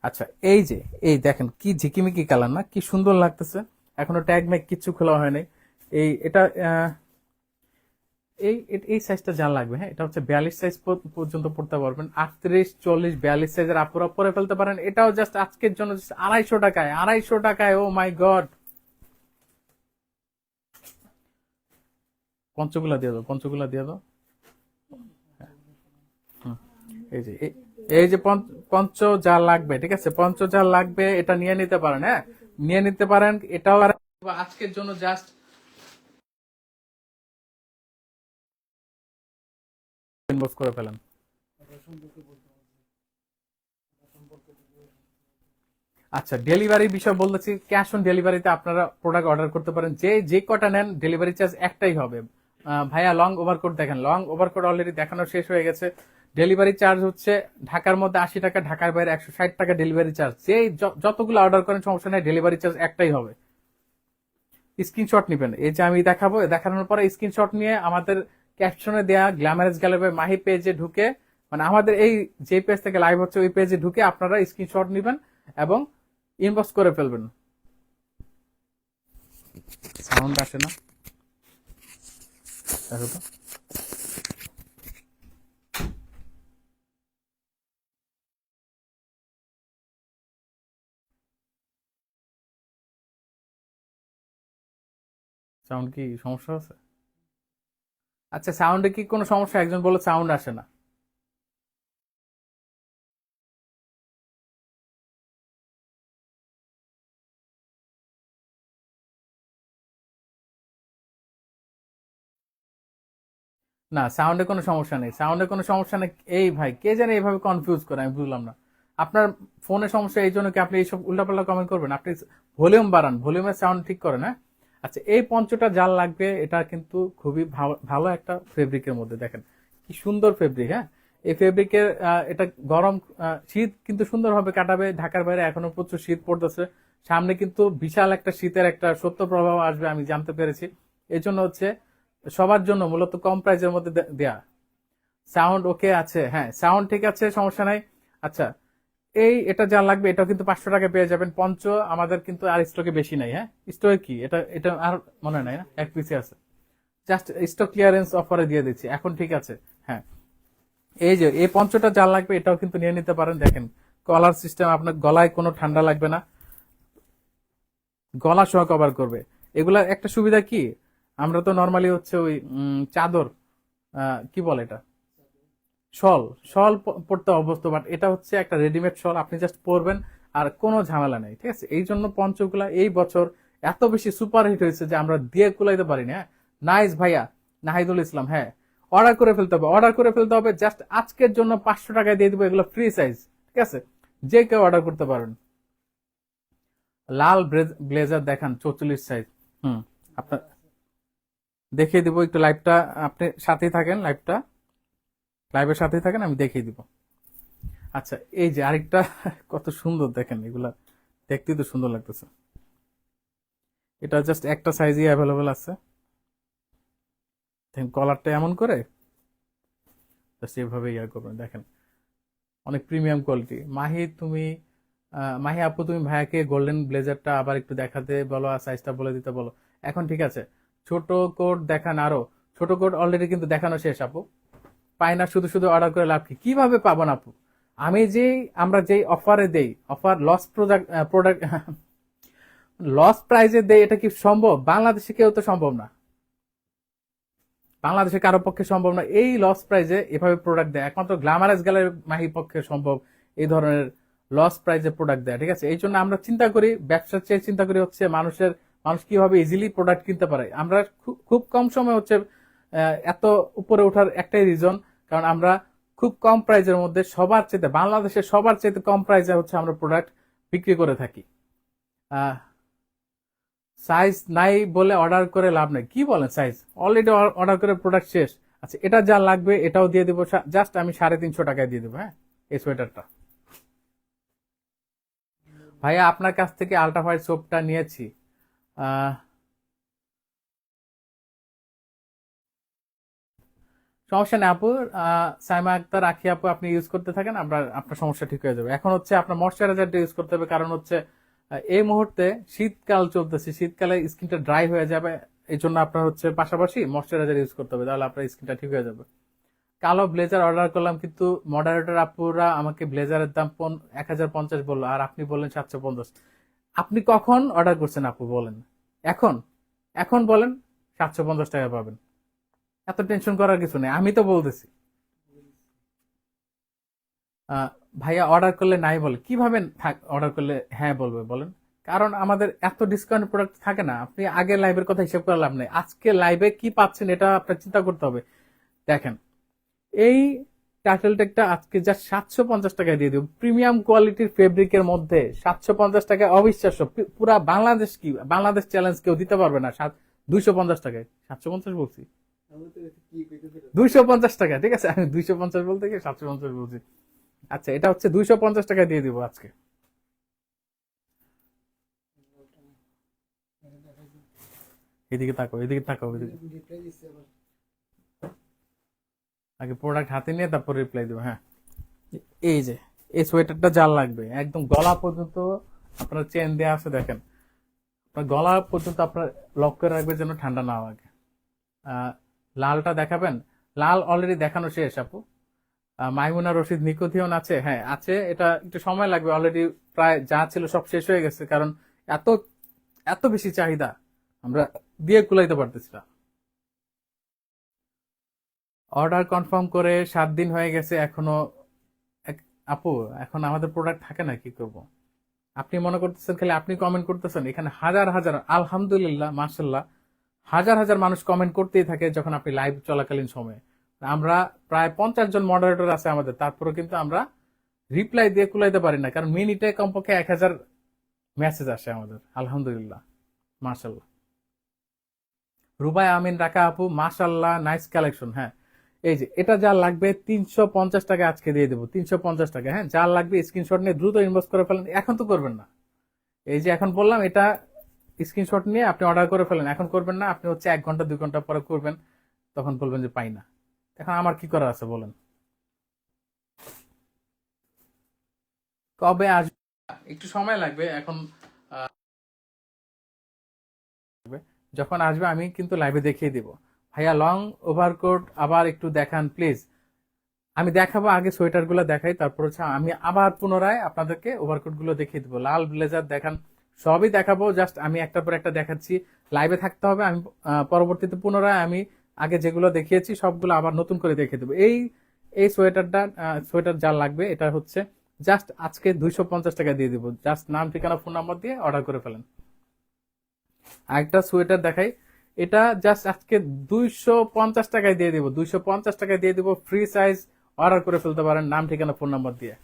আচ্ছা, এই দেখেন কি ঝিকিমিকি কালার না, কি সুন্দর লাগতেছে। এখনো ট্যাগ ম্যাগ কিছু খোলা হয় নাই। এটা এই সাইজটা যা লাগবে। হ্যাঁ, এটা হচ্ছে 42 সাইজ পর্যন্ত পড়তে পারবেন। 38, 40, 42 সাইজের আপুরা পরে ফেলতে পারেন। এটাও জাস্ট আজকের জন্য 250 টাকায়, 250 টাকায়। ও মাই গড, পঞ্চগুলা দিয়ে দাও, পঞ্চগুলা দিয়ে দাও। হুম, এই যে পঞ্চ যা লাগবে, ঠিক আছে, পঞ্চ যা লাগবে এটা নিয়ে নিতে পারেন। হ্যাঁ, নিয়ে নিতে পারেন। এটাও আজকের জন্য জাস্ট ইনবক্স করে ফেলেন। আচ্ছা, ডেলিভারির বিষয় বলতেছি, ক্যাশ অন ডেলিভারিতে আপনারা প্রোডাক্ট অর্ডার করতে পারেন। যে কটা নেন ডেলিভারি চার্জ একটাই হবে। ভাইয়া লং ওভারকোট দেখেন, লং ওভারকোট অলরেডি দেখানো শেষ হয়ে গেছে। ডেলিভারি চার্জ হচ্ছে ঢাকার মধ্যে 80 টাকা, ঢাকার বাইরে 160 টাকা ডেলিভারি চার্জ। যতগুলো অর্ডার করেন সমস্যা নেই, ডেলিভারি চার্জ একটাই হবে। স্ক্রিনশট নিবেন, এই যে আমি দেখাবো, দেখানোর পরে স্ক্রিনশট নিয়ে আমাদের ক্যাপশনে দেয়া গ্ল্যামারাস গ্যালারি মাহি পেজে ঢুকে, মানে আমাদের এই যে পেজ থেকে লাইভ হচ্ছে ওই পেজে ঢুকে আপনারা স্ক্রিনশট নিবেন এবং ইনবক্স করে ফেলবেন। সাউন্ড আসে না, দেখো তো। সাউন্ড কি সমস্যা আছে? আচ্ছা, সাউন্ডে কি কোনো সমস্যা? একজন বলে সাউন্ড আসে না। না, সাউন্ডে কোনো সমস্যা নেই, সাউন্ডে কোনো সমস্যা নেই। এই ভাই, কে জানে এইভাবে কনফিউজ করে, আমি বুঝলাম না। আপনার ফোনে সমস্যা, এই জন্য কি আপনি এইসব উল্টাপাল্টা কমেন্ট করবেন? আপনি ভলিউম বাড়ান, ভলিউমের সাউন্ড ঠিক করেন। হ্যাঁ, আচ্ছা, এই পঞ্চটা জাল লাগবে। এটা কিন্তু খুবই ভালো একটা ফেব্রিকের মধ্যে, দেখেন কি সুন্দর ফেব্রিক। হ্যাঁ, এই ফেব্রিকের এটা গরম শীত কিন্তু সুন্দরভাবে কাটাবে। ঢাকার বাইরে এখনো প্রচুর শীত পড়তেছে, সামনে কিন্তু বিশাল একটা শীতের একটা সত্য প্রভাব আসবে, আমি জানতে পেরেছি। এই জন্য হচ্ছে সবার জন্য মূলত কম প্রাইজের মধ্যে দেয়া। সাউন্ড ওকে আছে? হ্যাঁ, সাউন্ড ঠিক আছে, সমস্যা নাই। আচ্ছা, এটা যা লাগবে এটাও কিন্তু 500 টাকা পেয়ে যাবেন। পঞ্চ আমাদের কিন্তু আর স্টকে বেশি নাই। হ্যাঁ, স্টকে কি এটা এটা আর মনে নাই না, এক পিসে আছে। জাস্ট স্টক ক্লিয়ারেন্স অফারে দিয়ে দিচ্ছি এখন, ঠিক আছে? হ্যাঁ, এই যে এই পঞ্চটা যা লাগবে এটাও কিন্তু নিয়ে নিতে পারেন। দেখেন কলার সিস্টেম, আপনার গলায় কোনো ঠান্ডা লাগবে না, গলা সহ কভার করবে। এগুলা একটা সুবিধা কি, আমরা তো নর্মালি হচ্ছে ওই চাদর, কি বলে এটা, শল, পড়তে অভ্যস্ত, বাট এটা হচ্ছে একটা রেডিমেড শল, আপনি জাস্ট পরবেন আর কোনো ঝামেলা নেই। ঠিক আছে, এই জন্য পঞ্চগুলা এই বছর এত বেশি সুপার হিট হয়েছে যে আমরা দিয়ে কুলাইতে পারিনি। হ্যাঁ, নাইস ভাইয়া নাহিদুল ইসলাম। হ্যাঁ, অর্ডার করে ফেলতে হবে, অর্ডার করে ফেলতে হবে। জাস্ট আজকের জন্য 500 টাকায় দিয়ে দিব, এগুলো ফ্রি সাইজ। ঠিক আছে, যে কেউ অর্ডার করতে পারেন। লাল ব্লেজার দেখান 44 সাইজ। হুম, আপনার দেখিয়ে দিব একটু লাইভটা, আপনি সাথেই থাকেন, লাইভের সাথেই থাকেন, আমি দেখিয়ে দিব। আচ্ছা, এই যে আরেকটা কত সুন্দর, দেখেন এগুলা দেখতেই তো সুন্দর লাগতেছে। এটা জাস্ট একটা সাইজই অ্যাভেলেবেল আছে। দেখেন কলারটা এমন করে জাস্ট এভাবে ইয়া করবেন, দেখেন অনেক প্রিমিয়াম কোয়ালিটি। মাহি আপু, তুমি ভাইয়াকে গোল্ডেন ব্লেজারটা আবার একটু দেখাতে বলো আর সাইজটা বলে দিতে বলো। এখন ঠিক আছে, ছোট কোট দেখান আরো। ছোট কোট অলরেডি কিন্তু দেখানো শেষ আপু, পাই না, শুধু শুধু অর্ডার করে লাভ কি? কিভাবে পাবো না আপু? আমরা যেই অফারে দেই, অফার লস প্রোডাক্ট লস প্রাইজে দেই, এটা কি সম্ভব? বাংলাদেশে কেউ তো সম্ভব না, বাংলাদেশে কারো পক্ষে সম্ভব না এই লস প্রাইজে এভাবে প্রোডাক্ট দেয়। একমাত্র গ্ল্যামারাস গ্যালারির মাহির পক্ষে সম্ভব এই ধরনের লস প্রাইজে প্রোডাক্ট দেয়। ঠিক আছে, এই জন্য আমরা চিন্তা করি, ব্যবসার চেয়ে চিন্তা করি হচ্ছে মানুষ কিভাবে ইজিলি প্রোডাক্ট কিনতে পারে। আমরা খুব কম সময় হচ্ছে এত উপরে ওঠার একটাই রিজন, কারণ আমরা খুব কম প্রাইজের মধ্যে বাংলাদেশের সবার চাইতে কম প্রাইজে হচ্ছে আমরা প্রোডাক্ট বিক্রি করে থাকি। সাইজ নাই বলে অর্ডার করে লাভ নেই, কি বলেন? সাইজ অলরেডি অর্ডার করে প্রোডাক্ট শেষ। আচ্ছা, এটা যা লাগবে এটাও দিয়ে দেবো, জাস্ট আমি 350 টাকায় দিয়ে দেবো। হ্যাঁ, এই সোয়েটারটা ভাইয়া আপনার কাছ থেকে আলট্রা হোয়াইট সোপটা নিয়েছি। আহ, সমস্যা নেই আপু, সাইমা আক্তার আখি আপু, আপনি ইউজ করতে থাকেন, আপনার সমস্যা ঠিক হয়ে যাবে। এখন হচ্ছে আপনার ময়শ্চারাইজারটা ইউজ করতে হবে, কারণ হচ্ছে এই মুহূর্তে শীতকাল চলতেছে, শীতকালে স্কিনটা ড্রাই হয়ে যাবে। এই জন্য আপনার হচ্ছে পাশাপাশি ময়শ্চারাইজার ইউজ করতে হবে, তাহলে আপনার স্কিনটা ঠিক হয়ে যাবে। কালো ব্লেজার অর্ডার করলাম, কিন্তু মডারেটর আপুরা আমাকে ব্লেজারের দাম 1050 বললো, আর আপনি বললেন 750। আপনি কখন অর্ডার করছেন আপু বলেন? এখন এখন বলেন, 750 টাকা পাবেন। এত টেনশন করার কিছু নেই, আমি তো বলতেছি। আহ, ভাইয়া অর্ডার করলে নাই বলে কিভাবে? অর্ডার করলে হ্যাঁ বলবে বলেন? কারণ আমাদের এত ডিসকাউন্ট প্রোডাক্ট থাকে না। আপনি আগের লাইভের কথা হিসেব করে লাভ নেই, আজকে লাইভে কি পাচ্ছেন এটা আপনার চিন্তা করতে হবে। দেখেন, এই টাইটেল টেকটা আজকে যা 750 টাকায় দিয়ে দিব, প্রিমিয়াম কোয়ালিটির ফেব্রিকের মধ্যে 750 টাকায়, অবিশ্বাস্য। পুরা বাংলাদেশ, কি বাংলাদেশ চ্যালেঞ্জ কেউ দিতে পারবে না 250 টাকায়। 750 বলছি, 250 টাকা, ঠিক আছে? আমি 250 বলতে গিয়ে 750 বলছি। আচ্ছা, এটা হচ্ছে 250 টাকায় দিয়ে দিব আজকে। এদিকে তাকাও, এদিকে তাকাও, এদিকে। আগে প্রোডাক্ট হাতে নিয়ে তারপর রিপ্লাই দেবো। হ্যাঁ, এই যে এই সোয়েটারটা জাল লাগবে, একদম গলা পর্যন্ত আপনার চেন দেওয়া আছে, দেখেন আপনার গলা পর্যন্ত আপনার লক করে রাখবে যেন ঠান্ডা না লাগে। লালটা দেখাবেন? লাল অলরেডি দেখানো শেষ আপু। মাইমুনা রশিদ নিকোথিয়ন আছে? হ্যাঁ আছে, এটা একটু সময় লাগবে, অলরেডি প্রায় যা ছিল সব শেষ হয়ে গেছে, কারণ এত এত বেশি চাহিদা। আমরা দিয়ে কুলাইতে পারতেছি না। অর্ডার কনফার্ম করে 7 দিন হয়ে গেছে, এখনো আপু এখন আমাদের প্রোডাক্ট থাকে না, কি করব? আপনি মনে করতেছেন খালি আপনি কমেন্ট করতেছেন, এখানে হাজার হাজার, আলহামদুলিল্লাহ মাশাল্লাহ, হাজার হাজার মানুষ কমেন্ট করতেই থাকে যখন আপনি লাইভ চলাকালীন সময়ে। আমরা প্রায় 50 জন মডারেটর আছে আমাদের, তারপরে কিন্তু আমরা রিপ্লাই দিয়ে কুলাইতে পারি না, কারণ মিনিটে কমপক্ষে 1000 মেসেজ আসে আমাদের। আলহামদুলিল্লাহ মাশাল্লাহ। রুবাই আমিন রাকা আপু মাশাল্লাহ, নাইস কালেকশন। হ্যাঁ, এই যে এটা যা লাগবে 350 টাকা আজকে দিয়ে দেবো, 350 টাকা। হ্যাঁ, যা লাগবে স্ক্রিনশট নিয়ে দ্রুত ইনবক্স করে ফেলেন, এখন তো করবেন না। এই যে এখন বললাম, এটা স্ক্রিনশট নিয়ে আপনি অর্ডার করে ফেলেন, এখন করবেন না, আপনি হচ্ছে 1 ঘন্টা 2 ঘন্টা পরে করবেন, তখন বলবেন যে পাই না। এখন আমার কি করার আছে বলেন? কবে আসবে? একটু সময় লাগবে এখন। যখন আসবে আমি কিন্তু লাইভে দেখিয়ে দিব। ভাইয়া লং ওভারকোট আবার একটু দেখান প্লিজ। আমি দেখাবো, আগে সোয়েটার গুলো দেখাই, তারপর হচ্ছে আমি আবার পুনরায় আপনাদেরকে ওভারকোট গুলো দেখিয়ে দিব। লাল ব্লেজার দেখান, সবই দেখাবো, জাস্ট আমি একটার পর একটা দেখাচ্ছি। লাইভে থাকতে হবে, আমি পরবর্তীতে পুনরায় আমি আগে যেগুলো দেখিয়েছি সবগুলো আবার নতুন করে দেখিয়ে দেবো। এই এই সোয়েটার যা লাগবে এটা হচ্ছে জাস্ট আজকে 250 টাকা দিয়ে দিব, জাস্ট নাম ঠিকানা ফোন নাম্বার দিয়ে অর্ডার করে ফেলেন। আরেকটা সোয়েটার দেখাই, এটা জাস্ট আজকে 250 টাকায় দিয়ে দিব, 250 টাকায় দিয়ে দিব, ফ্রি সাইজ, অর্ডার করে ফেলতে পারেন নাম ঠিকানা ফোন নাম্বার দিয়ে।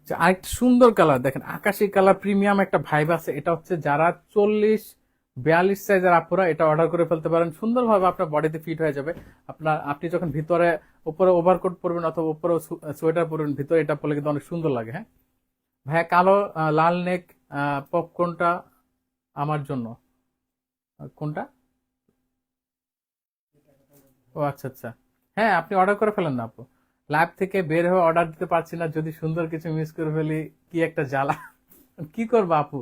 আরেকটা সুন্দর কালার দেখেন, আকাশি কালার, প্রিমিয়াম একটা ভাইব আছে। এটা হচ্ছে যারা 40-42 সাইজের আপুরা এটা অর্ডার করে ফেলতে পারেন, সুন্দরভাবে আপনার বডিতে ফিট হয়ে যাবে। আপনি যখন ভিতরে উপরে ওভারকোট পরবেন অথবা উপরে সোয়েটার পরবেন, ভিতরে এটা পরলে কিন্তু অনেক সুন্দর লাগে। হ্যাঁ ভাইয়া, কালো লাল নেক পপকর্নটা আমার জন্য। কোনটা? ও আচ্ছা আচ্ছা, হ্যাঁ আপনি অর্ডার করে ফেলেন না আপু। লাইভ থেকে বের হয়ে অর্ডার দিতে পারছি না, যদি সুন্দর কিছু মিস করে ফেলি, কি একটা জ্বালা। কি করবো আপু?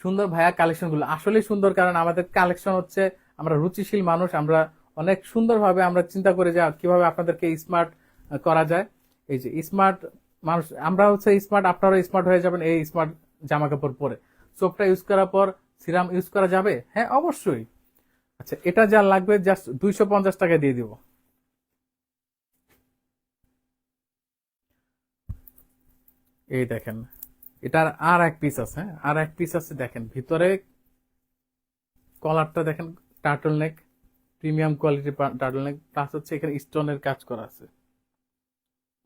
সুন্দর ভাইয়া, কালেকশন গুলো আসলেই সুন্দর, কারণ আমাদের কালেকশন হচ্ছে, আমরা রুচিশীল মানুষ, আমরা অনেক সুন্দরভাবে আমরা চিন্তা করে যে কিভাবে আপনাদেরকে স্মার্ট করা যায়। এই যে স্মার্ট মানুষ, আমরা হচ্ছে স্মার্ট, আপনারাও স্মার্ট হয়ে যাবেন এই স্মার্ট জামা কাপড় পরে। সোপটা ইউজ করার পর সিরাম ইউজ করা যাবে? হ্যাঁ অবশ্যই। আচ্ছা, এটা যা লাগবে জাস্ট 250 টাকা দিয়ে দিব। এই দেখেন, এটার আর এক পিস আছে। হ্যাঁ, আর এক পিস আছে, দেখেন ভিতরে কলারটা দেখেন, টার্টল নেক, প্রিমিয়াম কোয়ালিটি টার্টল নেক, প্লাস হচ্ছে এখানে স্টোনের কাজ করা আছে,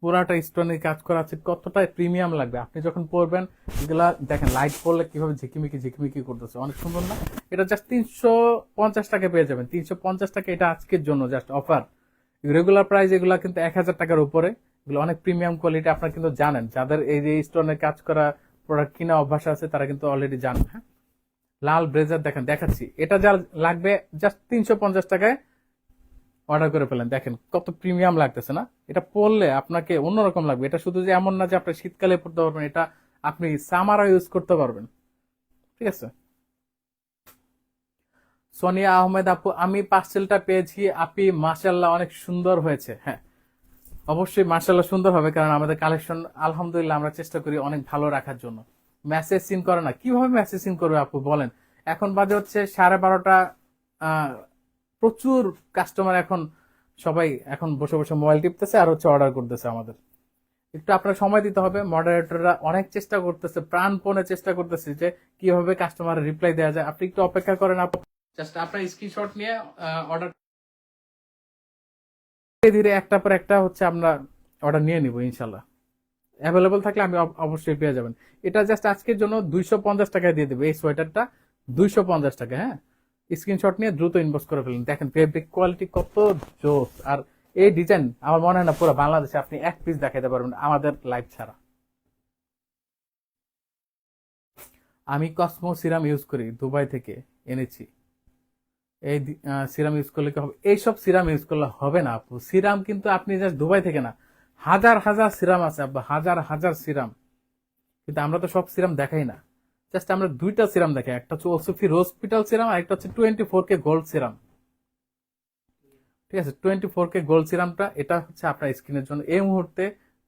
পুরাটা স্টোনের কাজ করা আছে। কতটা প্রিমিয়াম লাগবে আপনি যখন পরবেন, এগুলা দেখেন লাইট পড়লে কিভাবে ঝিকিমিকি ঝিকিমিকি করতেছে, অনেক সুন্দর না? এটা জাস্ট 350 টাকা পেয়ে যাবেন, 350 টাকা, এটা আজকের জন্য জাস্ট অফার। রেগুলার প্রাইস এগুলা কিন্তু 1000 টাকার উপরে, এগুলো অনেক প্রিমিয়াম কোয়ালিটি, আপনারা কিন্তু জানেন, যাদের এই যে স্টোনের কাজ করা প্রোডাক্ট কিনা অভ্যাস আছে তারা কিন্তু অলরেডি জানেন। হ্যাঁ, লাল ব্লেজার দেখেন, দেখাচ্ছি, এটা যা লাগবে জাস্ট 350 টাকায় অর্ডার করে ফেলেন। দেখেন কত প্রিমিয়াম লাগতেছে না? এটা পরলে আপনাকে অন্যরকম লাগবে। এটা শুধু যে এমন না যে আপনি শীতকালে পরতে পারবেন, এটা আপনি সামারও ইউজ করতে পারবেন। ঠিক আছে। সোনিয়া আহমেদ আপু, আমি পার্সেলটা পেয়েছি আপি, মাশাল্লাহ অনেক সুন্দর হয়েছে। হ্যাঁ অবশ্যই মাশাল্লাহ সুন্দর হবে, কারণ আমাদের কালেকশন আলহামদুলিল্লাহ আমরা চেষ্টা করি অনেক ভালো রাখার জন্য। মেসেজ সিন করে না? কিভাবে মেসেজ সিন করবে আপু বলেন? এখন বাজে হচ্ছে 12:30। প্রচুর কাস্টমার এখন, সবাই এখন বসে বসে মোবাইল টিপতেছে আর হচ্ছে অর্ডার করতেছে। আমাদের একটু আপনার সময় দিতে হবে, মডারেটররা অনেক চেষ্টা করতেছে, প্রাণপণে চেষ্টা করতেছে যে কিভাবে কাস্টমারের রিপ্লাই দেওয়া যায়। আপনি একটু অপেক্ষা করেন আপু, জাস্ট আপনার স্ক্রিনশট নিয়ে অর্ডার, ধীরে ধীরে একটা পর একটা হচ্ছে আমরা অর্ডার নিয়ে নিব ইনশাল্লাহ। অ্যাভেলেবল থাকলে আমি অবশ্যই পেয়ে যাবেন। এটা জাস্ট আজকের জন্য 250 টাকায় দিয়ে দেবো এই সোয়েটারটা, 250 টাকা। হ্যাঁ, স্ক্রিনশট নিয়ে দ্রুত ইনবক্স করে ফেলুন। দেখেন ফেব্রিক কোয়ালিটি কত জোস, আর এই ডিজাইন আমার মনে হয় না পুরো বাংলাদেশে আপনি এক পিস দেখাতে পারবেন আমাদের লাইভ ছাড়া। আমি কসমো সিরাম ইউজ করি, দুবাই থেকে এনেছি। এই সিরাম ইউজ করলে কি হবে? এইসব সিরাম ইউজ করলে হবে না আপু। সিরাম কিন্তু আপনি জাস্ট দুবাই থেকে না, হাজার হাজার সিরাম আছে আপু, হাজার হাজার সিরাম, কিন্তু আমরা তো সব সিরাম দেখাই না। জাস্ট আমরা দুইটা সিরাম দেখাই, একটা হচ্ছে ওসফি হসপিটাল সিরাম, আর একটা হচ্ছে 24K গোল্ড সিরাম। ঠিক আছে, 24K গোল্ড সিরামটা এটা হচ্ছে আপনার স্কিনের জন্য এই মুহূর্তে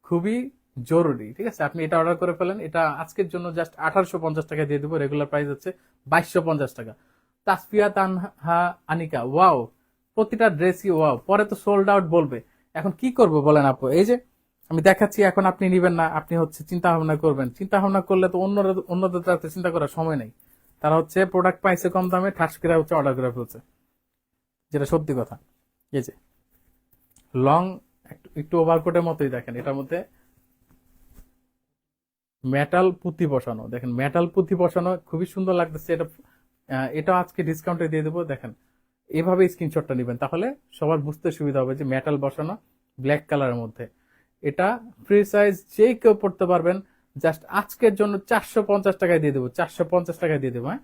খুবই জরুরি, ঠিক আছে? আপনি এটা অর্ডার করে ফেলেন। এটা আজকের জন্য জাস্ট 1850 টাকা দিয়ে দেবো, রেগুলার প্রাইস হচ্ছে 2250 টাকা। তাসফিয়া তানহা আনিকা, ওয়াও, প্রতিটা ড্রেসই ওয়াও, পরে তো সোল্ড আউট বলবে। এখন কি করব বলেন আপু? এই যে আমি দেখাচ্ছি, এখন আপনি নিবেন না, আপনি হচ্ছে চিন্তা ভাবনা করবেন। চিন্তা ভাবনা করলে তো অন্যদের তাতে চিন্তা করার সময় নেই। তারা হচ্ছে প্রোডাক্ট পাইছে কম দামে, ঠাস করে হচ্ছে অর্ডার করে ফেলছে, যেটা সত্যি কথা। এই যে লং, একটু ওভারকোটের মতোই দেখেন, এটার মধ্যে মেটাল পুঁতি বসানো, দেখেন মেটাল পুঁতি বসানো, খুবই সুন্দর লাগতেছে। এটা আজকে ডিসকাউন্টে দিয়ে দেবো। দেখেন এভাবে স্ক্রিনশটটা নেবেন, তাহলে সবার বুঝতে সুবিধা হবে যে মেটাল বসানো ব্ল্যাক কালারের মধ্যে। এটা ফ্রি সাইজ, যে কেউ পড়তে পারবেন। জাস্ট আজকের জন্য 450 টাকায় দিয়ে দেবো, 450 টাকায় দিয়ে দেবো। হ্যাঁ,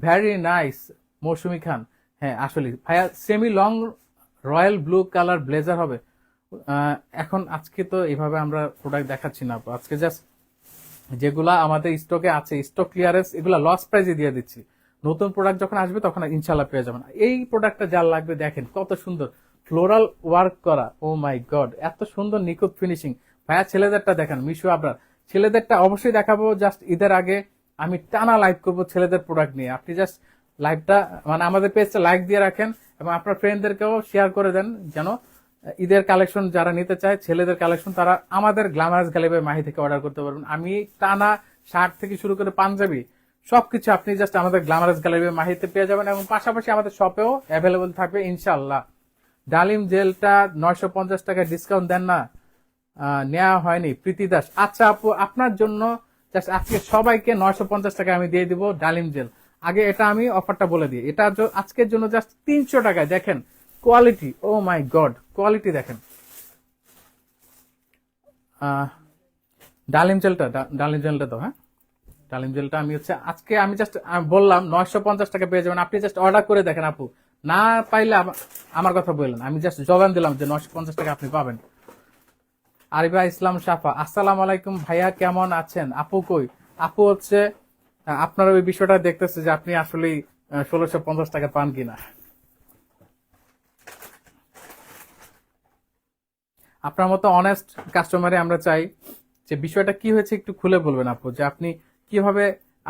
ভ্যারি নাইস মৌসুমী খান। হ্যাঁ আসলে ভাইয়া, semi long royal blue colour blazer হবে। এখন আজকে তো এইভাবে আমরা প্রোডাক্ট দেখাচ্ছি না, আজকে জাস্ট যেগুলা আমাদের স্টকে আছে, স্টক ক্লিয়ারেন্স, এগুলা লস প্রাইজে দিয়ে দিচ্ছি। নতুন প্রোডাক্ট যখন আসবে তখন ইনশাল্লাহ পেয়ে যাবেন। এই প্রোডাক্টটা যার লাগবে, দেখেন কত সুন্দর ফ্লোরাল ওয়ার্ক করা, ও মাই গড, এত সুন্দর নিখুঁত ফিনিশিং। ভাইয়া ছেলেদেরটা দেখেন, মিশু আবরার, ছেলেদেরটা অবশ্যই দেখাবো। জাস্ট ঈদের আগে আমি টানা লাইভ করবো ছেলেদের প্রোডাক্ট নিয়ে। আপনি জাস্ট লাইভটা, মানে আমাদের পেজটা লাইক দিয়ে রাখেন এবং আপনার ফ্রেন্ডদেরকেও শেয়ার করে দেন, যেন ঈদের কালেকশন যারা নিতে চায়, ছেলেদের কালেকশন, তারা আমাদের গ্ল্যামারাস গ্যালারি মাহি থেকে অর্ডার করতে পারবেন। আমি টানা শার্ট থেকে শুরু করে পাঞ্জাবি সবকিছু আপনি জাস্ট আমাদের গ্ল্যামারাস গ্যালারি মাহিতে পেয়ে যাবেন, এবং পাশাপাশি আমাদের শপেও অ্যাভেলেবল থাকবে ইনশাল্লাহ। ডালিম জেলটা 950 টাকা ডিসকাউন্ট দেন না? নেওয়া হয়নি প্রীতি দাস। আচ্ছা আপু, আপনার জন্য জাস্ট আজকে সবাইকে 950 টাকা আমি দিয়ে দিব ডালিম জেল। আগে এটা আমি অফারটা বলে দিই, এটা আজকের জন্য জাস্ট 300 টাকায়। দেখেন কোয়ালিটি, ও মাই গড, কোয়ালিটি দেখেন। ডালিম জেলটা, ডালিম জেলটা তো, হ্যাঁ ডালিম জেলটা আমি হচ্ছে আজকে আমি জাস্ট বললাম 950 টাকা পেয়ে যাবেন। আপনি জাস্ট অর্ডার করে দেখেন আপু, না পাইলে আমার কথা বললেন, আমি জাস্ট জবান দিলাম যে 950 টাকা আপনি পাবেন। আরিফা ইসলাম সাফা, আসসালাম আলাইকুম ভাইয়া, কেমন আছেন? আপু কই? আপু হচ্ছে আপনার ওই বিষয়টা দেখতেছে যে আপনি আসলে 1650 টাকা পান কিনা। আপনার মতো অনেস্ট কাস্টমারে আমরা চাই যে বিষয়টা কি হয়েছে একটু খুলে বলবেন আপু, যে আপনি কিভাবে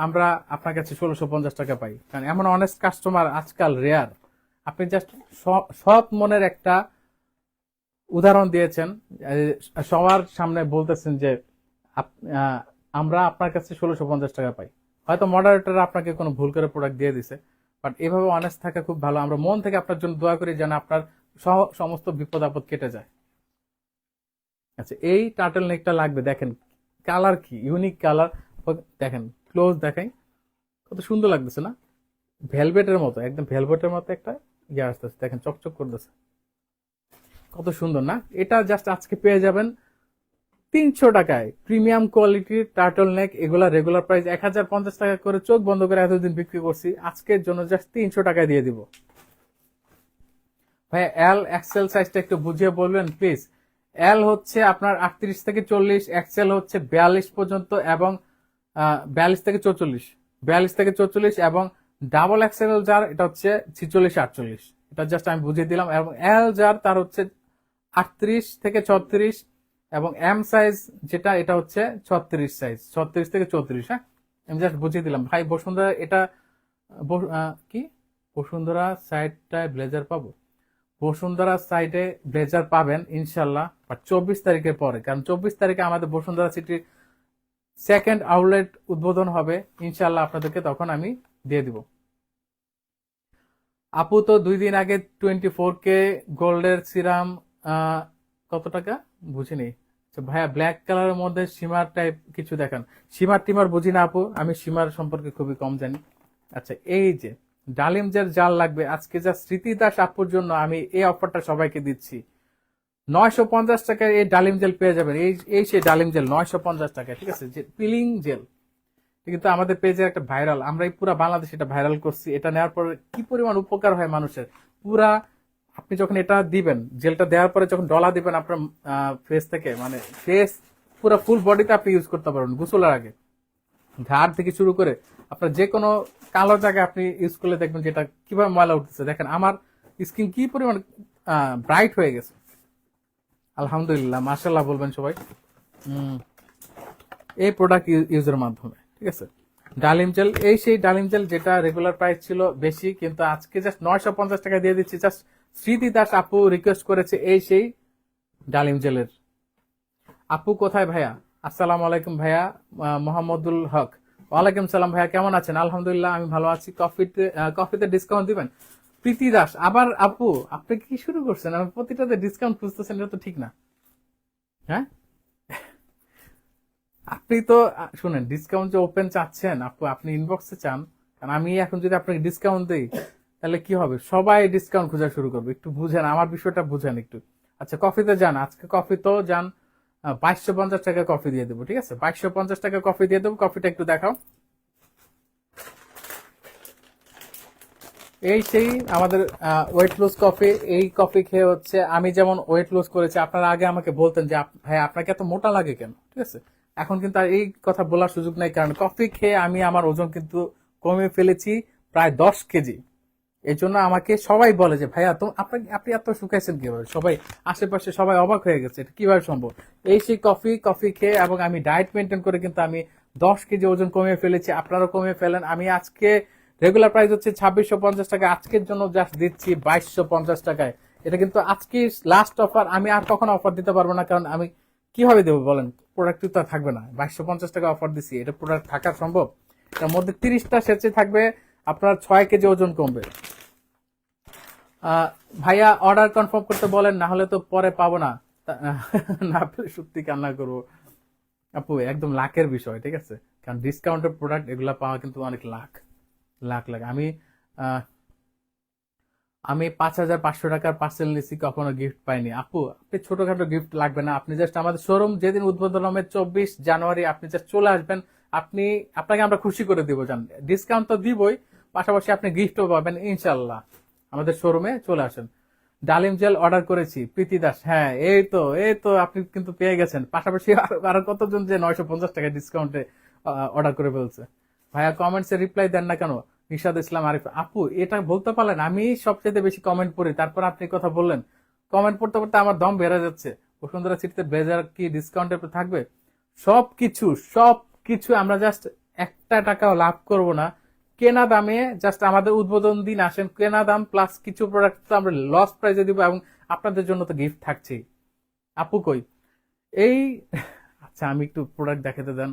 আমরা আপনার কাছে 1650 টাকা পাই। কারণ এমন অনেস্ট কাস্টমার আজকাল রেয়ার। আপনি জাস্ট সৎ মনের একটা উদাহরণ দিয়েছেন, সবার সামনে বলতেছেন যে আমরা আপনার কাছে 1650 টাকা পাই। হয়তো মডারেটর আপনাকে কোনো ভুল করে প্রোডাক্ট দিয়ে দিছে, বাট এভাবে অনেস্ট থাকা খুব ভালো। আমরা মন থেকে আপনার জন্য দোয়া করি যেন আপনার সমস্ত বিপদ আপদ কেটে যায়। আচ্ছা, এই টার্টল নেকটা লাগবে, দেখেন কালার কি ইউনিক কালার, দেখেন ক্লোজ দেখাই, কত সুন্দর লাগতেছে না? ভেলভেটের মতো, একদম ভেলভেটের মতো একটা ইয়ে আসতেছে, দেখেন চকচক করতেছে, কত সুন্দর না? এটা জাস্ট আজকে পেয়ে যাবেন 300 টাকায়, প্রিমিয়াম কোয়ালিটির টার্টল নেক। এগুলা রেগুলার প্রাইস 1050 টাকা করে, চোখ বন্ধ করে এতদিন বিক্রি করছি, আজকের জন্য জাস্ট 300 টাকায় দিয়ে দিব। ভাই এল এক্সেল সাইজটা একটু বুঝিয়ে বলবেন প্লিজ। এল হচ্ছে আপনার 38 থেকে 40, এক্সেল হচ্ছে 42 পর্যন্ত, এবং 42 থেকে 44, 42 থেকে 44, এবং ডাবল এক্সেল যার এটা হচ্ছে 46 48। এটা জাস্ট আমি বুঝিয়ে দিলাম। এবং এল যার তার হচ্ছে 38 থেকে 36, এবং এম সাইজ যেটা এটা হচ্ছে 36 সাইজ, 36 থেকে 34। হ্যাঁ, আমি জাস্ট বুঝিয়ে দিলাম। ভাই বসুন্ধরা, এটা কি বসুন্ধরা সাইডটায় ব্লেজার পাবো? বসুন্ধরা সাইডে ব্লেজার পাবেন ইনশাল্লাহ, বাট 24 তারিখের পরে, কারণ 24 তারিখে আমাদের বসুন্ধরা সিটির সেকেন্ড আউটলেট উদ্বোধন হবে ইনশাল্লাহ, আপনাদেরকে তখন আমি দিয়ে দিব। আপু তো 2 দিন আগে 24K গোল্ডের সিরাম কত টাকা বুঝিনি। আচ্ছা ভাইয়া, ব্ল্যাক কালারের মধ্যে সীমার টাইপ কিছু দেখান। সীমার টিমার বুঝি না আপু, আমি সীমার সম্পর্কে খুবই কম জানি। আচ্ছা, এই যে ডালিম জেল জাল লাগবে, আজকে যা স্মৃতি দাস আপুর জন্য আমি এই অফারটা সবাইকে দিচ্ছি। 950 টাকায় এই ডালিম জেল পেয়ে যাবেন। এই সেই ডালিম জেল 950 টাকায়, ঠিক আছে? যে পিলিং জেল, কিন্তু আমাদের পেজে একটা ভাইরাল, আমরা এই পুরা বাংলাদেশ এটা ভাইরাল করছি। এটা নেওয়ার পরে কি পরিমাণ উপকার হয় মানুষের, পুরা আপনি যখন এটা দিবেন, জেলটা দেওয়ার পরে যখন ডলা দিবেন আপনার ফেস থেকে, মানে ফেস পুরো ফুল বডিতে আপনি ইউজ করতে পারবেন। গোসলের আগে ঘাড় থেকে শুরু করে আপনার যে কোনো কালো জায়গায় আপনি ইউজ করলে দেখবেন যেটা কিভাবে ময়লা উঠতেছে। দেখেন আমার স্কিন কি পরিমাণ ব্রাইট হয়ে গেছে। আলহামদুলিল্লাহ, মাশাআল্লাহ বলবেন সবাই। উম, এই প্রোডাক্ট ইউজের মাধ্যমে, ঠিক আছে। ডালিম জেল, এই সেই ডালিম জেল যেটা রেগুলার প্রাইস ছিল বেশি, কিন্তু আজকে জাস্ট 950 টাকা দিয়ে দিচ্ছি। জাস্ট স্মৃতি দাস আপু রিকোয়েস্ট করেছে এই সেই ডালিম জেলের। আপু কোথায় ভাইয়া? আসসালামু আলাইকুম ভাইয়া। মোহাম্মদুল হক, ওয়ালাইকুম সালাম ভাইয়া, কেমন আছেন? আলহামদুলিল্লাহ আমি ভালো আছি। কফিতে ডিসকাউন্ট দিবেন? প্রীতি দাস আবার আপু, আপনি কি শুরু করছেন? আমি প্রতিটাতে ডিসকাউন্ট খুঁজতেছেন, এটা তো ঠিক না। হ্যাঁ, আপনি তো শুনেন, ডিসকাউন্ট যে ওপেন চাচ্ছেন আপু, আপনি ইনবক্সে চান। কারণ আমি এখন যদি আপনাকে ডিসকাউন্ট দিই তাহলে কি হবে, সবাই ডিসকাউন্ট খোঁজা শুরু করবে। একটু বুঝেন, আমার বিষয়টা বুঝেন একটু। আচ্ছা কফিতে যান, আজকে কফি তো যান, 2250 টাকা কফি দিয়ে দেবো, ঠিক আছে? 2250 টাকা কফি দিয়ে দেবো। কফিটা একটু দেখাও। এই সেই আমাদের ওয়েট লুজ কফি। এই কফি খেয়ে হচ্ছে আমি যেমন ওয়েট লুজ করেছি, আপনারা আগে আমাকে বলতেন যে ভাই আপনাকে এত মোটা লাগে কেন, ঠিক আছে? এখন কিন্তু আর এই কথা বলার সুযোগ নাই, কারণ কফি খেয়ে আমি আমার ওজন কিন্তু কমে ফেলেছি প্রায় 10 কেজি। এই জন্য আমাকে সবাই বলে যে ভাইয়া তো আপনি এত শুকাইছেন কিভাবে, সবাই আশেপাশে সবাই অবাক হয়ে গেছে, এটা কিভাবে সম্ভব। এই সেই কফি খেয়ে এবং আমি ডায়েট মেনটেন করে কিন্তু আমি 10 কেজি ওজন কমিয়ে ফেলেছি। আপনারাও কমিয়ে ফেলেন। আমি আজকে রেগুলার প্রাইস হচ্ছে 2650 টাকা, আজকের জন্য জাস্ট দিচ্ছি 2250 টাকায়। এটা কিন্তু আজকে লাস্ট অফার, আমি আর কখনো অফার দিতে পারবো না, কারণ আমি কিভাবে দেবো বলেন, প্রোডাক্ট তো আর থাকবে না। 2250 টাকা অফার দিচ্ছি, এটা প্রোডাক্ট থাকা সম্ভব? এর মধ্যে 30টা সেচে থাকবে, আপনার 6 কেজি ওজন কমবে। ভাইয়া অর্ডার কনফার্ম করতে বলেন, না হলে তো পরে পাবো না। না পেলে সত্যি কান্না করবো আপু, একদম লাখের বিষয়, ঠিক আছে? কারণ ডিসকাউন্টের প্রোডাক্ট এগুলা পাওয়া কিন্তু অনেক লাখ লাখ লাখ। আহ, আমি 5500 টাকার পার্সেল নিচ্ছি, কখনো গিফট পাইনি। আপু আপনি ছোটখাটো গিফট লাগবে না, আপনি জাস্ট আমাদের শোরুম যেদিন উদ্বোধন হবে 24 জানুয়ারি, আপনি জাস্ট চলে আসবেন। আপনাকে আমরা খুশি করে দিব, জান। ডিসকাউন্ট তো দিবই, পাশাপাশি আপনি গিফটও পাবেন ইনশাল্লাহ। আমাদের শোরুমে চলে আসেন। ডালিম জেল অর্ডার করেছি, প্রীতি দাস। হ্যাঁ, এই তো আপনি কিন্তু পেয়ে গেছেন। পাশাপাশি আরো কতজন যে 950 টাকা ডিসকাউন্টে অর্ডার করে ফেলছে। ভাইয়া কমেন্টসে রিপ্লাই দেন না কেন? নিশাদ ইসলাম আরিফ আপু, এটা বলতে পারলেন আমি সবচেয়ে বেশি কমেন্ট পড়ি, তারপর আপনি কথা বললেন। কমেন্ট পড়তে পড়তে আমার দম বেড়ে যাচ্ছে। বসুন্ধরা সিটিতে ব্লেজার কি ডিসকাউন্টে থাকবে? সবকিছু সবকিছু আমরা জাস্ট 1 টাকাও লাভ করব না। কেনা দামে জাস্ট আমাদের উদ্বোধন দিন আসেন, কেনা দাম প্লাস কিছু প্রোডাক্ট তো আমরা লস প্রাইজে দিব, এবং আপনাদের জন্য তো গিফট থাকছেই। আপু কই এই, আচ্ছা আমি একটু প্রোডাক্ট দেখাতে দেন।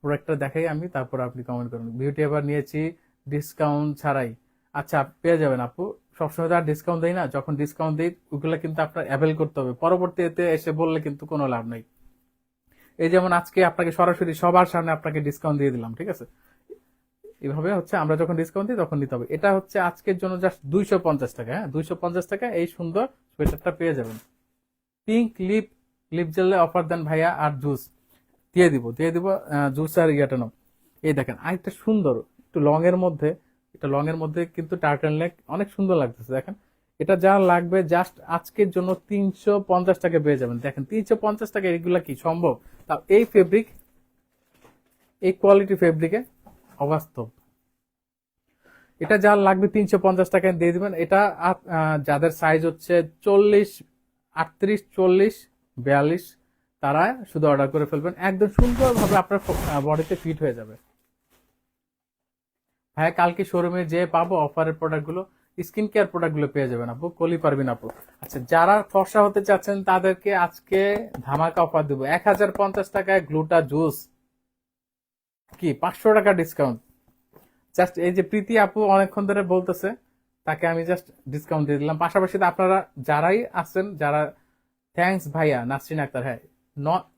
প্রোডাক্টটা দেখাই আমি, তারপর আপনি কমেন্ট করুন। বিউটি এবার নিয়েছি ডিসকাউন্ট ছাড়াই। আচ্ছা পেয়ে যাবেন আপু, সবসময় তো আর ডিসকাউন্ট দেই না, যখন ডিসকাউন্ট দিই ওগুলো কিন্তু আপনার অ্যাভেল করতে হবে, পরবর্তীতে এসে বললে কিন্তু কোনো লাভ নেই। এই যেমন আজকে আপনাকে সরাসরি সবার সামনে আপনাকে ডিসকাউন্ট দিয়ে দিলাম, ঠিক আছে? এভাবে হচ্ছে আমরা যখন ডিসকাউন্ট দিই তখন নিতে হবে। এটা হচ্ছে আজকের জন্য জাস্ট 250 টাকা। হ্যাঁ, 250 টাকা এই সুন্দর সোয়েটারটা পেয়ে যাবেন। পিঙ্ক লিপ জেলে অফার দেন ভাইয়া, আর জুস দিয়ে দিব জুস আর ইয়াটা নাও। এই দেখেন আরেকটা সুন্দর, একটু লং এর মধ্যে, এটা লং এর মধ্যে কিন্তু টার্টল নেক, অনেক সুন্দর লাগতেছে। দেখেন এটা যা লাগবে জাস্ট আজকের জন্য 350 টাকা পেয়ে যাবেন। দেখেন 350 টাকা, এগুলা কি সম্ভব? তা এই ফেব্রিক, এই কোয়ালিটি ফেব্রিকে অবাস্তব। এটা যা লাগবে 350 টাকায় দিয়ে দিবেন। এটা যাদের সাইজ হচ্ছে 40, 38, 40, 42, তারা শুধু অর্ডার করে ফেলবেন, একদম সুন্দরভাবে আপনার বডিতে ফিট হয়ে যাবে। হ্যাঁ, কালকে শোরুমে যে পাবো অফারের প্রোডাক্টগুলো, স্কিন কেয়ার প্রোডাক্টগুলো পেয়ে যাবেন আপু, কলি পারবেন আপু। আচ্ছা যারা ফর্সা হতে চাচ্ছেন তাদেরকে আজকে ধামাকা অফার দেবো, 1050 টাকায় গ্লুটা জুস, কি 500 টাকা ডিসকাউন্ট। জাস্ট এই যে প্রীতি আপু অনেকক্ষণ ধরে বলতেছে, তাকে আমি জাস্ট ডিসকাউন্ট দিয়ে দিলাম। পাশাপাশি আপনারা যারাই আছেন, যারা, থ্যাঙ্কস ভাইয়া নাসরিন আক্তার। হ্যাঁ,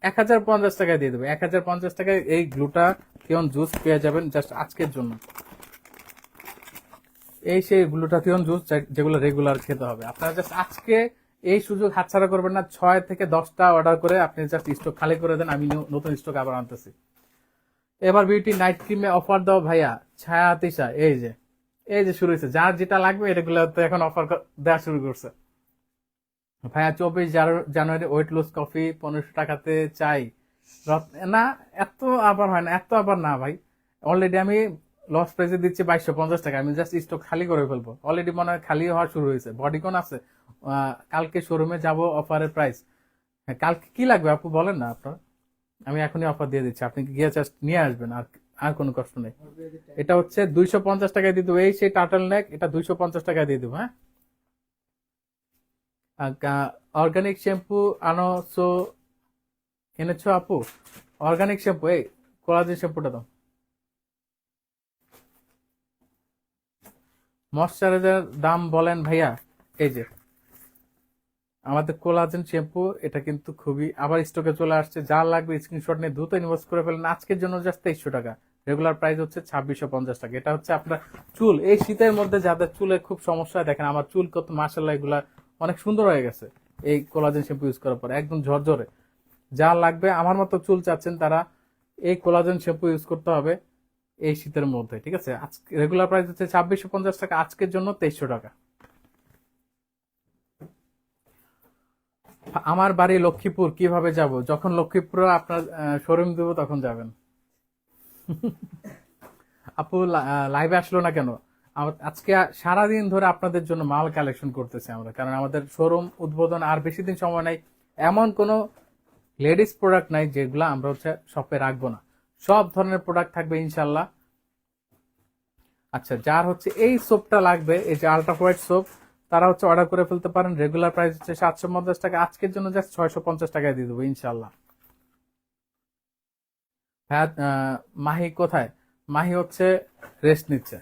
1050 টাকায় দিয়ে দেবে, 1050 টাকায় এই গ্লুটা থিয়ন জুস পেয়ে যাবেন জাস্ট আজকের জন্য। এই সেই গ্লুটাথিয়ন জুস যেগুলো রেগুলার খেতে হবে। আপনারা জাস্ট আজকে এই সুযোগ হাতছাড়া করবেন না। 6 থেকে 10টা অর্ডার করে আপনি জাস্ট স্টক খালি করে দেন, আমি নতুন স্টক আবার আনতেছি। এবার বিউটি নাইট ক্রিমে অফার দাও ভাইয়া, ছায়া তিশা। এই যে শুরু হয়েছে, যার যেটা লাগবে এগুলো তো এখন অফার দেওয়া শুরু করছে। ভাইয়া 24 জানুয়ারি ওয়েট লুজ কফি 1500 টাকাতে চাই। না, এত আবার হয় না, এত আবার না ভাই। অলরেডি আমি লস প্রাইসে দিচ্ছি 2250 টাকা, আমি জাস্ট স্টক খালি করে ফেলবো। অলরেডি মনে হয় খালি হওয়া শুরু হয়েছে। বডিকন আছে, কালকে শোরুমে যাব, অফারের প্রাইস। হ্যাঁ, কালকে কি লাগবে আপু বলেন না আপনার? আমি এখনই অফার দিয়ে দিচ্ছি, আপনি গিয়ে জাস্ট নিয়ে আসবেন, আর আর কোনো কষ্ট নেই। এটা হচ্ছে 250 টাকায় দিয়ে দেবো, এই সেই টার্টল নেক, এটা 250 টাকায় দিয়ে দেবো, হ্যাঁ। অর্গানিক শ্যাম্পু আনো এনেছো আপু? অর্গানিক শ্যাম্পু, এই কোলাজেন শ্যাম্পুটা দাও। ময়শ্চারাইজার দাম বলেন ভাইয়া। এই যে আমাদের কোলাজেন শ্যাম্পু, এটা কিন্তু খুবই আবার স্টকে চলে আসছে, যা লাগবে স্ক্রিনশট নিয়ে দ্রুত ইনভেস্ট করে ফেলেন। আজকের জন্য জাস্ট 2300 টাকা, রেগুলার প্রাইস হচ্ছে 2650 টাকা। এটা হচ্ছে আপনার চুল, এই শীতের মধ্যে যাদের চুলে খুব সমস্যা হয়, দেখেন আমার চুল কত মাশাআল্লাহ এগুলা অনেক সুন্দর হয়ে গেছে এই কোলাজেন শ্যাম্পু ইউজ করার পর, একদম ঝরঝরে। যা লাগবে আমার মতো চুল চাচ্ছেন তারা এই কোলাজেন শ্যাম্পু ইউজ করতে হবে এই শীতের মধ্যে, ঠিক আছে। আজকে রেগুলার প্রাইস হচ্ছে 2650 টাকা, আজকের জন্য 2300 টাকা। আমার বাড়ি লক্ষ্মীপুর, কিভাবে যাব? যখন লক্ষ্মীপুর আপনার শোরুম দেবো তখন যাবেন। আপু লাইভে আসলো না কেন? আজকে সারাদিন ধরে আপনাদের জন্য মাল কালেকশন করতেছি আমরা, কারণ আমাদের শোরুম উদ্বোধন আর বেশি দিন সময় নাই। এমন কোনো লেডিস প্রোডাক্ট নাই যেগুলো আমরা হচ্ছে শপে রাখবো না, সব ধরনের প্রোডাক্ট থাকবে ইনশাল্লাহ। আচ্ছা, যার হচ্ছে এই সোপটা লাগবে, এই যে আলট্রা হোয়াইট সোপ, তারা হচ্ছে অর্ডার করে ফেলতে পারেন। রেগুলার প্রাইস হচ্ছে 750 টাকা, আজকের জন্য জাস্ট 650 টাকায় দিয়ে দেবো ইনশাল্লাহ। হ্যাঁ, মাহি কোথায়? মাহি হচ্ছে রেস্ট নিচ্ছে।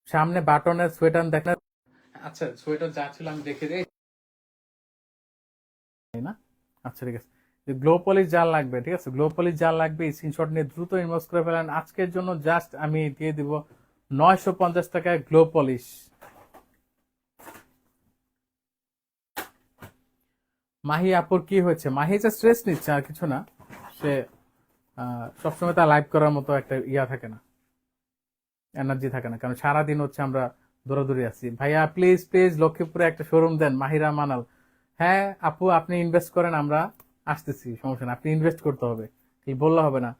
সামনে বাটনের সোয়েটার দেখেন। আচ্ছা, সোয়েটার যা ছিল আমি দেখে দিই, তাই না? আচ্ছা ঠিক আছে। গ্লো পলিশ জাল লাগবে, ঠিক আছে, গ্লো পলিশ জাল লাগবে, স্ক্রিনশট নিয়ে দ্রুত ইনবক্স করে ফেলেন। আজকের জন্য জাস্ট আমি দিয়ে দিব 950 টাকায় গ্লো পলিশ। মাহি আপুর কি হয়েছে? মাহি জাস্ট রেস্ট নিচ্ছে, আর কিছু না। সে সবসময় তার লাইভ করার মতো একটা ইয়া থাকে না, এনার্জি থাকে না, কারণ সারাদিন হচ্ছে আমরা দৌড়াদৌড়ি আছি। ভাইয়া প্লিজ প্লিজ লক্ষ্মীপুরে একটা শোরুম দেন, মাহিরা মানাল। হ্যাঁ আপু, আপনি ইনভেস্ট করেন, আমরা আসতেছি, সমস্যা না, আপনি ইনভেস্ট করতে হবে, কি বললে হবে না।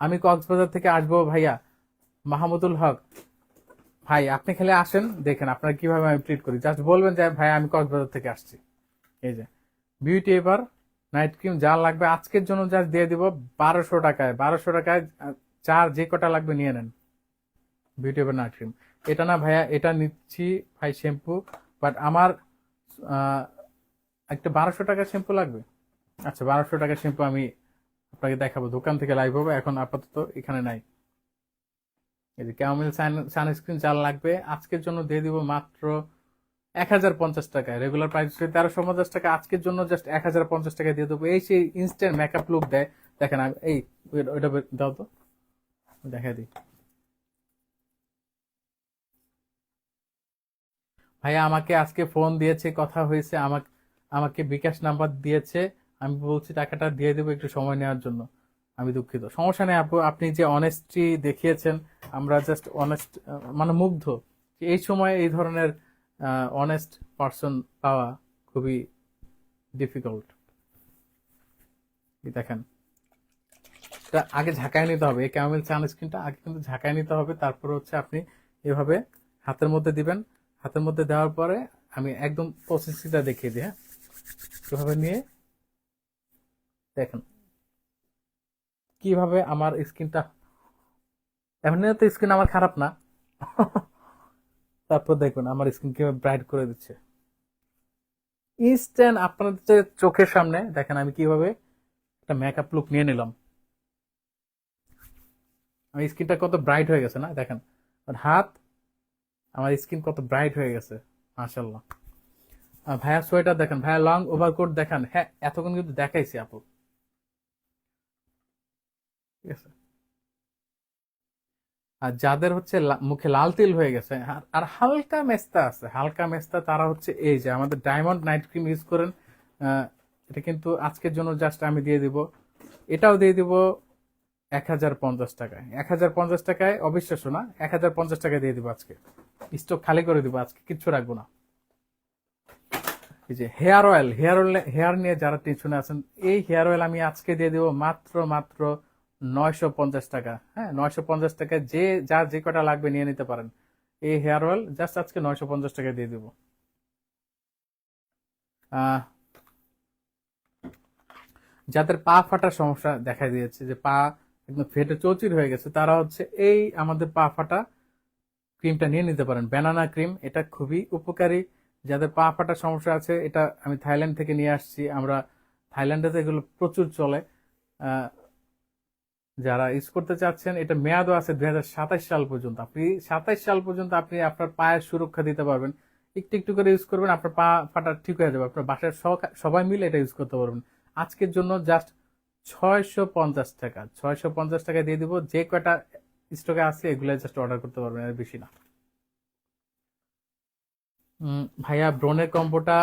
আমি কক্সবাজার থেকে আসবো ভাইয়া। মাহমুদুল হক ভাই, আপনি খেলে আসেন, দেখেন আপনার কিভাবে আমি ট্রিট করি, জাস্ট বলবেন যে ভাই আমি কক্সবাজার থেকে আসছি। এই যে বিউটি এবার নাইট ক্রিম যা লাগবে আজকের জন্য জাস্ট দিয়ে দিব 1200 টাকায়, 1200 টাকায় চার যে কটা লাগবে নিয়ে নেন। বিউটি এবার নাইট ক্রিম, এটা না ভাইয়া, এটা নিচ্ছি ভাই শ্যাম্পু, বাট আমার আহ, একটা 1200 টাকার শ্যাম্পু লাগবে। আচ্ছা, 1200 টাকার শ্যাম্পু আমি আপনাকে দেখাবো, দোকান থেকে লাইভ হবে, এখন আপাতত এখানে নাই। এই যে ক্যামেল সানস্ক্রিন যা লাগবে আজকের জন্য দিয়ে দিব মাত্র 1050 টাকায়, রেগুলার প্রাইস 1350 টাকা, আজকের জন্য জাস্ট 1050 টাকায় দিয়ে দেবো। এই সেই ইনস্ট্যান্ট মেকআপ লুক দেয়, দেখেন এই ওইটা দাও তো, দেখা দিই। ভাইয়া আমাকে আজকে ফোন দিয়েছে, কথা হয়েছে, আমাকে আমাকে বিকাশ নাম্বার দিয়েছে, আমি বলছি টাকাটা দিয়ে দেবো, একটু সময় নেওয়ার জন্য। আমি দুঃখিত, সমস্যা নেই আপু, আপনি যে অনেস্টি দেখিয়েছেন, আমরা জাস্ট অনেস্ট, মানে মুগ্ধ। এই সময় এই ধরনের অনেস্ট পার্সন পাওয়া খুবই ডিফিকাল্ট। দেখেন, এটা আগে ঝাঁকায় নিতে হবে, এই ক্যামেল সানস্ক্রিনটা আগে কিন্তু ঝাঁকায় নিতে হবে, তারপর হচ্ছে আপনি এভাবে হাতের মধ্যে দিবেন। হাতের মধ্যে দেওয়ার পরে আমি একদম প্রসেসিংটা দেখিয়ে দিই, হ্যাঁ। এভাবে নিয়ে দেখেন কিভাবে আমার স্কিনটা, এমনি তো স্কিন আমার খারাপ না, তারপর দেখুন আমার স্কিন কিভাবে ব্রাইট করে দিচ্ছে ইনস্ট্যান্ট আপনাদের চোখের সামনে। দেখেন আমি কিভাবে একটা মেকআপ লুক নিয়ে নিলাম, আমার স্কিনটা কত ব্রাইট হয়ে গেছে না, দেখেন আর হাত, আমার স্কিন কত ব্রাইট হয়ে গেছে, মাশাল্লাহ। ভাইয়া সোয়েটার দেখেন, ভাইয়া লং ওভারকোট দেখেন, হ্যাঁ এতক্ষণ কিন্তু দেখাইছি আপু, ঠিক আছে। আর যাদের হচ্ছে মুখে লাল তিল হয়ে গেছে আর হালকা মেস্তা আছে, হালকা মেস্তা, তারা হচ্ছে এই যে আমাদের ডায়মন্ড নাইট ক্রিম ইউজ করেন। এটা কিন্তু আজকের জন্য জাস্ট আমি দিয়ে দিব, এটাও দিয়ে দিব 1050 টাকায়। 1050 টাকায়, অবিশ্বাস্য না, 1050 টাকায় দিয়ে দিব আজকে, স্টক খালি করে দিব আজকে, কিচ্ছু রাখবো না। এই যে হেয়ার অয়েল, হেয়ার নিয়ে যারা টেনশনে আছেন, এই হেয়ার অয়েল আমি আজকে দিয়ে দিব মাত্র মাত্র 950 টাকা। হ্যাঁ, 950 টাকা, যে যার যে কটা লাগবে নিয়ে নিতে পারেন। এই হেয়ার অয়েল জাস্ট আজকে 950 টাকা দিয়ে দিব। যাদের পা ফাটার সমস্যা দেখা দিয়েছে, যে পা একদম ফেটে চৌচির হয়ে গেছে, তারা হচ্ছে এই আমাদের পা ফাটা ক্রিমটা নিয়ে নিতে পারেন, ব্যানানা ক্রিম। এটা খুবই উপকারী। যাদের পা ফাটার সমস্যা আছে, এটা আমি থাইল্যান্ড থেকে নিয়ে আসছি। আমরা থাইল্যান্ডে তো এগুলো প্রচুর চলে। আহ, যারা ইউজ করতে চাচ্ছেন, এটা মেয়াদও আছে 2027 সাল পর্যন্ত। আপনি 27 সাল পর্যন্ত আপনি আপনার পায়ের সুরক্ষা দিতে পারবেন। একটু একটু করে ইউজ করবেন, আপনার পা ফাটা ঠিক হয়ে যাবে। আপনার বাসার সবাই মিলে এটা ইউজ করতে পারবেন। আজকের জন্য জাস্ট 650 টাকা, 650 টাকা দিয়ে দিব। যে কয়টা স্টকে আছে এগুলো জাস্ট অর্ডার করতে পারবেন, এর বেশি না। ভাইয়া ব্রনের কম্বোটা